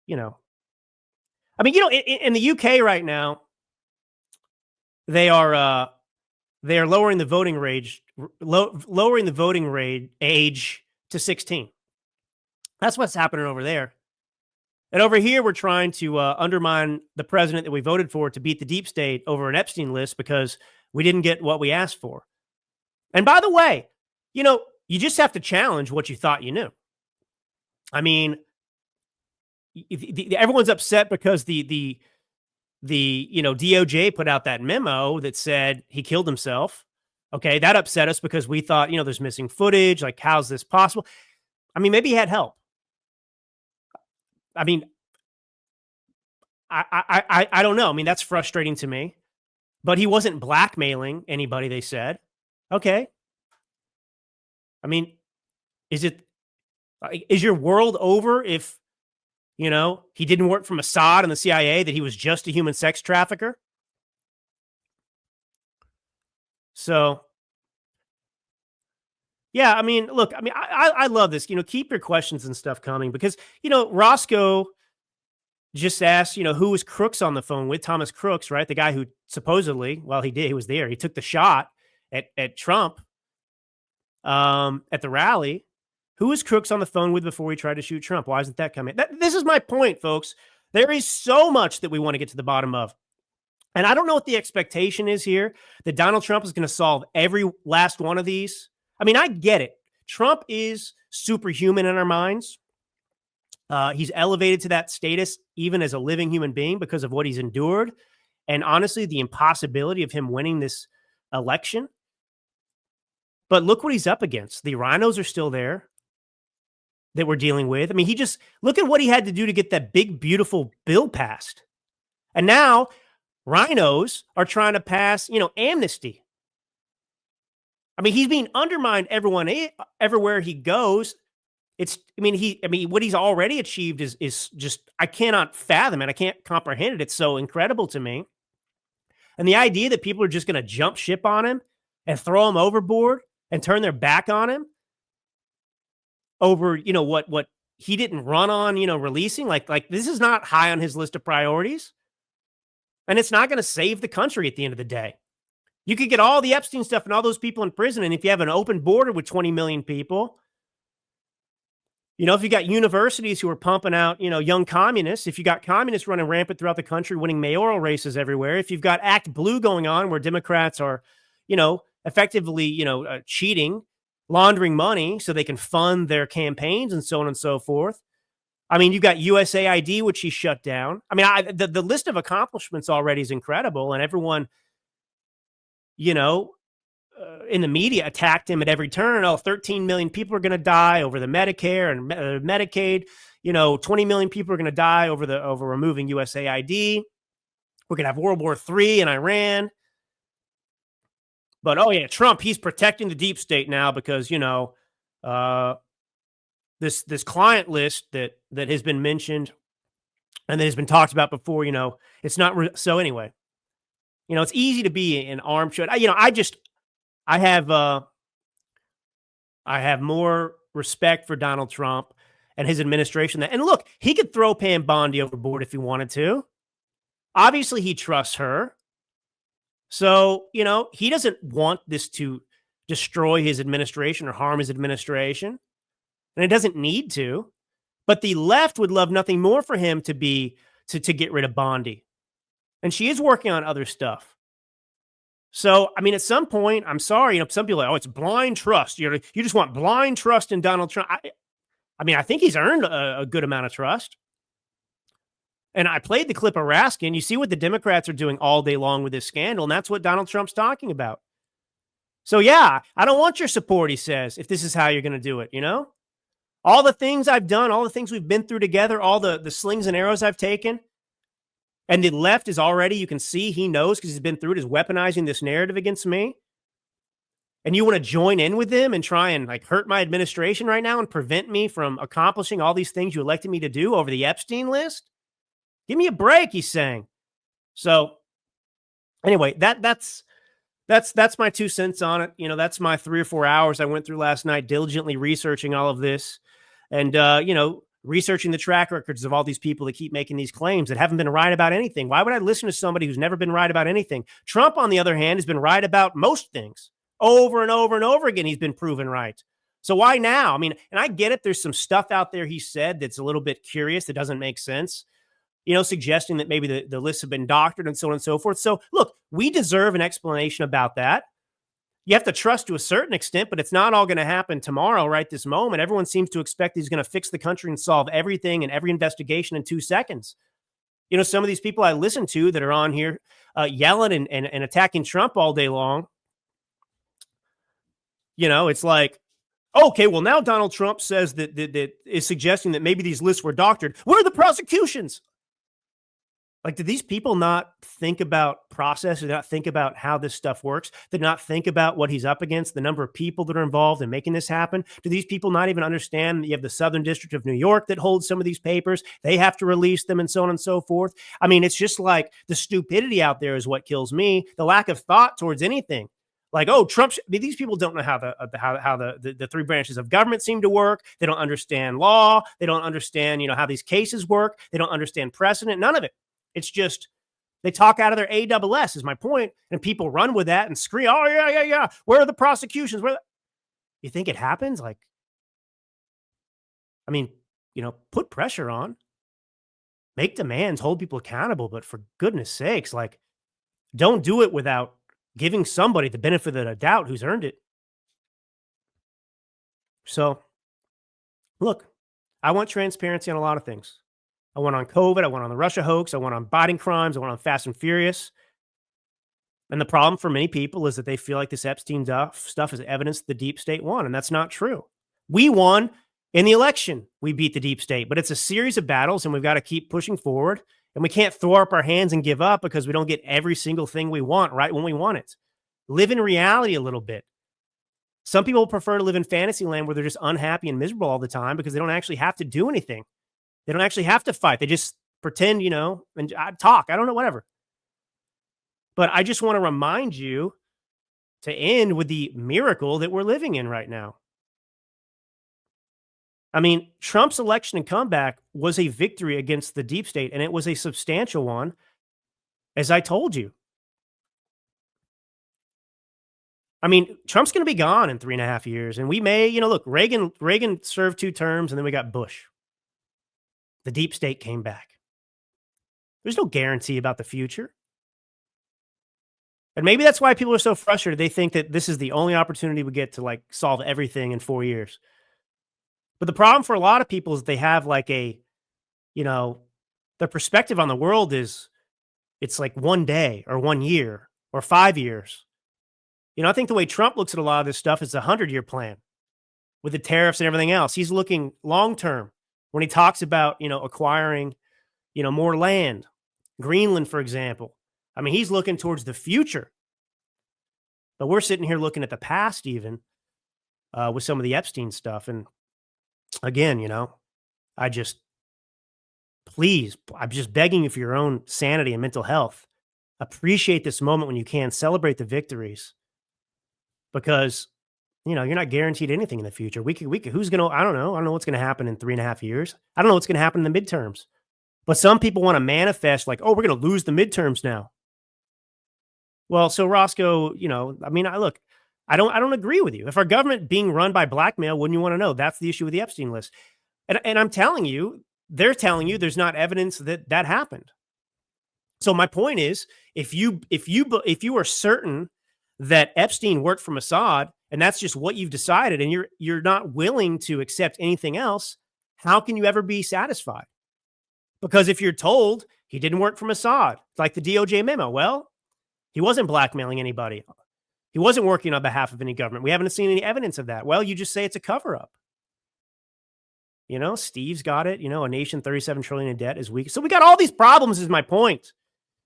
in the UK right now, they are lowering the voting age to 16. That's what's happening over there. And over here, we're trying to undermine the president that we voted for to beat the deep state over an Epstein list because we didn't get what we asked for. And by the way, you just have to challenge what you thought you knew. I mean, everyone's upset because the DOJ put out that memo that said he killed himself. Okay, that upset us because we thought, there's missing footage. Like, how's this possible? I mean, maybe he had help. I mean, I don't know. I mean, that's frustrating to me. But he wasn't blackmailing anybody, they said. Okay. I mean, is your world over if, he didn't work for Mossad and the CIA, that he was just a human sex trafficker? So, yeah, I mean, look, I love this. Keep your questions and stuff coming because, Roscoe just asked, who was Crooks on the phone with? Thomas Crooks, right? The guy who supposedly, he was there. He took the shot at Trump at the rally. Who was Crooks on the phone with before he tried to shoot Trump? Why isn't that coming? This is my point, folks. There is so much that we want to get to the bottom of. And I don't know what the expectation is here, that Donald Trump is going to solve every last one of these. I mean, I get it. Trump is superhuman in our minds. He's elevated to that status even as a living human being because of what he's endured. And honestly, the impossibility of him winning this election. But look what he's up against. The rhinos are still there that we're dealing with. I mean, look at what he had to do to get that big, beautiful bill passed. And now rhinos are trying to pass, amnesty. I mean, he's being undermined everywhere he goes. What he's already achieved is just, I cannot fathom it. I can't comprehend it. It's so incredible to me. And the idea that people are just going to jump ship on him, and throw him overboard and turn their back on him over, what he didn't run on, releasing. Like this is not high on his list of priorities. And it's not going to save the country at the end of the day. You could get all the Epstein stuff and all those people in prison. And if you have an open border with 20 million people, if you got universities who are pumping out, young communists, if you got communists running rampant throughout the country, winning mayoral races everywhere, if you've got Act Blue going on where Democrats are, effectively, cheating, laundering money so they can fund their campaigns and so on and so forth. I mean, you've got USAID, which he shut down. I mean, the list of accomplishments already is incredible. And everyone, in the media attacked him at every turn. 13 million people are going to die over the Medicare and Medicaid. 20 million people are going to die over removing USAID. We're going to have World War III in Iran. But, Trump, he's protecting the deep state now because, this client list that has been mentioned and that has been talked about before, it's not so anyway. It's easy to be an armchair. I have more respect for Donald Trump and his administration. And look, he could throw Pam Bondi overboard if he wanted to. Obviously, he trusts her. So, he doesn't want this to destroy his administration or harm his administration. And it doesn't need to. But the left would love nothing more for him to get rid of Bondi. And she is working on other stuff. So, I mean, at some point, I'm sorry, some people are like, it's blind trust. You just want blind trust in Donald Trump. I think he's earned a good amount of trust. And I played the clip of Raskin. You see what the Democrats are doing all day long with this scandal, and that's what Donald Trump's talking about. So, yeah, I don't want your support, he says, if this is how you're going to do it, All the things I've done, all the things we've been through together, all the slings and arrows I've taken, and the left is already, you can see he knows because he's been through it, is weaponizing this narrative against me. And you want to join in with them and try and hurt my administration right now and prevent me from accomplishing all these things you elected me to do over the Epstein list? Give me a break, he's saying. So anyway, that's my 2 cents on it. That's my 3 or 4 hours I went through last night diligently researching all of this and, researching the track records of all these people that keep making these claims that haven't been right about anything. Why would I listen to somebody who's never been right about anything? Trump, on the other hand, has been right about most things over and over and over again. He's been proven right. So why now? I mean, and I get it. There's some stuff out there he said that's a little bit curious that doesn't make sense, suggesting that maybe the lists have been doctored and so on and so forth. So look, we deserve an explanation about that. You have to trust to a certain extent, but it's not all going to happen tomorrow, right this moment. Everyone seems to expect he's going to fix the country and solve everything and every investigation in 2 seconds. Some of these people I listen to that are on here yelling and attacking Trump all day long, it's like, okay, well, now Donald Trump says that is suggesting that maybe these lists were doctored. Where are the prosecutions? Did these people not think about process? Did not think about how this stuff works? Did not think about what he's up against, the number of people that are involved in making this happen? Do these people not even understand that you have the Southern District of New York that holds some of these papers? They have to release them and so on and so forth. I mean, it's just like the stupidity out there is what kills me. The lack of thought towards anything. Trump. These people don't know how the 3 branches of government seem to work. They don't understand law. They don't understand, how these cases work. They don't understand precedent. None of it. It's just they talk out of their AWS is my point, and people run with that and scream, "Oh yeah. Where are the prosecutions? You think it happens? Put pressure on, make demands, hold people accountable, but for goodness sakes, don't do it without giving somebody the benefit of the doubt who's earned it." So, look, I want transparency on a lot of things. I went on COVID. I went on the Russia hoax. I went on Biden crimes. I went on Fast and Furious. And the problem for many people is that they feel like this Epstein stuff is evidence that the deep state won. And that's not true. We won in the election. We beat the deep state. But it's a series of battles, and we've got to keep pushing forward. And we can't throw up our hands and give up because we don't get every single thing we want right when we want it. Live in reality a little bit. Some people prefer to live in fantasy land where they're just unhappy and miserable all the time because they don't actually have to do anything. They don't actually have to fight. They just pretend, and talk. I don't know, whatever. But I just want to remind you to end with the miracle that we're living in right now. I mean, Trump's election and comeback was a victory against the deep state, and it was a substantial one, as I told you. I mean, Trump's going to be gone in 3.5 years, and we may, look, Reagan served 2 terms, and then we got Bush. The deep state came back. There's no guarantee about the future. And maybe that's why people are so frustrated. They think that this is the only opportunity we get to like solve everything in 4 years. But the problem for a lot of people is they have like their perspective on the world is it's like 1 day or 1 year or 5 years. I think the way Trump looks at a lot of this stuff is a 100-year plan with the tariffs and everything else. He's looking long-term when he talks about, acquiring, more land, Greenland, for example. I mean, he's looking towards the future. But we're sitting here looking at the past even with some of the Epstein stuff. And again, I'm just begging you for your own sanity and mental health. Appreciate this moment when you can. Celebrate the victories. Because, you're not guaranteed anything in the future. I don't know what's going to happen in 3.5 years. I don't know what's going to happen in the midterms. But some people want to manifest like, oh, we're going to lose the midterms now. Well, so Roscoe, I don't agree with you. If our government being run by blackmail, wouldn't you want to know? That's the issue with the Epstein list. And I'm telling you, they're telling you there's not evidence that happened. So my point is, if you are certain that Epstein worked for Mossad, and that's just what you've decided, and you're not willing to accept anything else, how can you ever be satisfied? Because if you're told he didn't work for Mossad, like the DOJ memo, well, he wasn't blackmailing anybody. He wasn't working on behalf of any government. We haven't seen any evidence of that. Well, you just say it's a cover-up. Steve's got it. A nation $37 trillion in debt is weak. So we got all these problems is my point.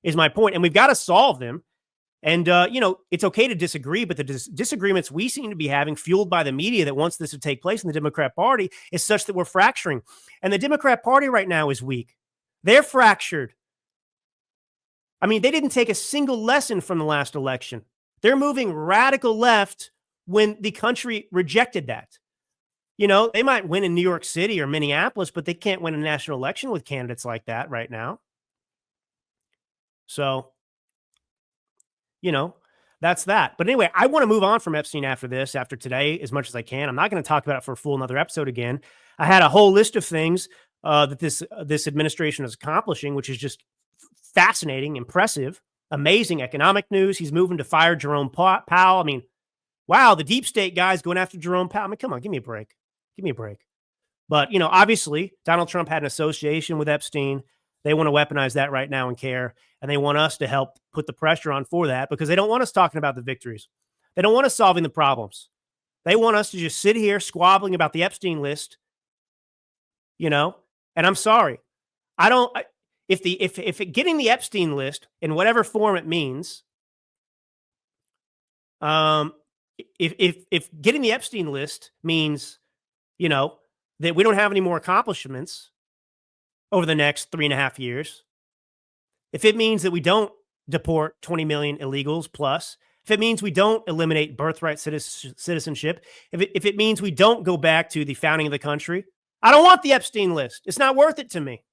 And we've got to solve them. And, it's okay to disagree, but the disagreements we seem to be having, fueled by the media that wants this to take place in the Democrat Party, is such that we're fracturing. And the Democrat Party right now is weak. They're fractured. I mean, they didn't take a single lesson from the last election. They're moving radical left when the country rejected that. They might win in New York City or Minneapolis, but they can't win a national election with candidates like that right now. So, that's that. But anyway, I want to move on from Epstein after today, as much as I can. I'm not going to talk about it for a full another episode again. I had a whole list of things that this administration is accomplishing, which is just fascinating, impressive, amazing economic news. He's moving to fire Jerome Powell. I mean, wow, the deep state guys going after Jerome Powell. I mean, come on, give me a break. But, obviously, Donald Trump had an association with Epstein. They want to weaponize that right now and care. And they want us to help put the pressure on for that because they don't want us talking about the victories. They don't want us solving the problems. They want us to just sit here squabbling about the Epstein list, and I'm sorry. If getting the Epstein list in whatever form it means, if getting the Epstein list means, that we don't have any more accomplishments over the next 3.5 years, if it means that we don't deport 20 million illegals plus, if it means we don't eliminate birthright citizenship, if it means we don't go back to the founding of the country, I don't want the Epstein list. It's not worth it to me.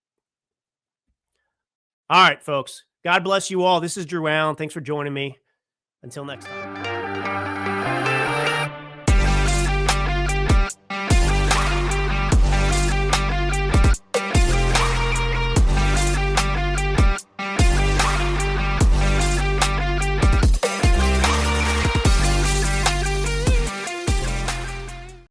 All right, folks. God bless you all. This is Drew Allen. Thanks for joining me. Until next time.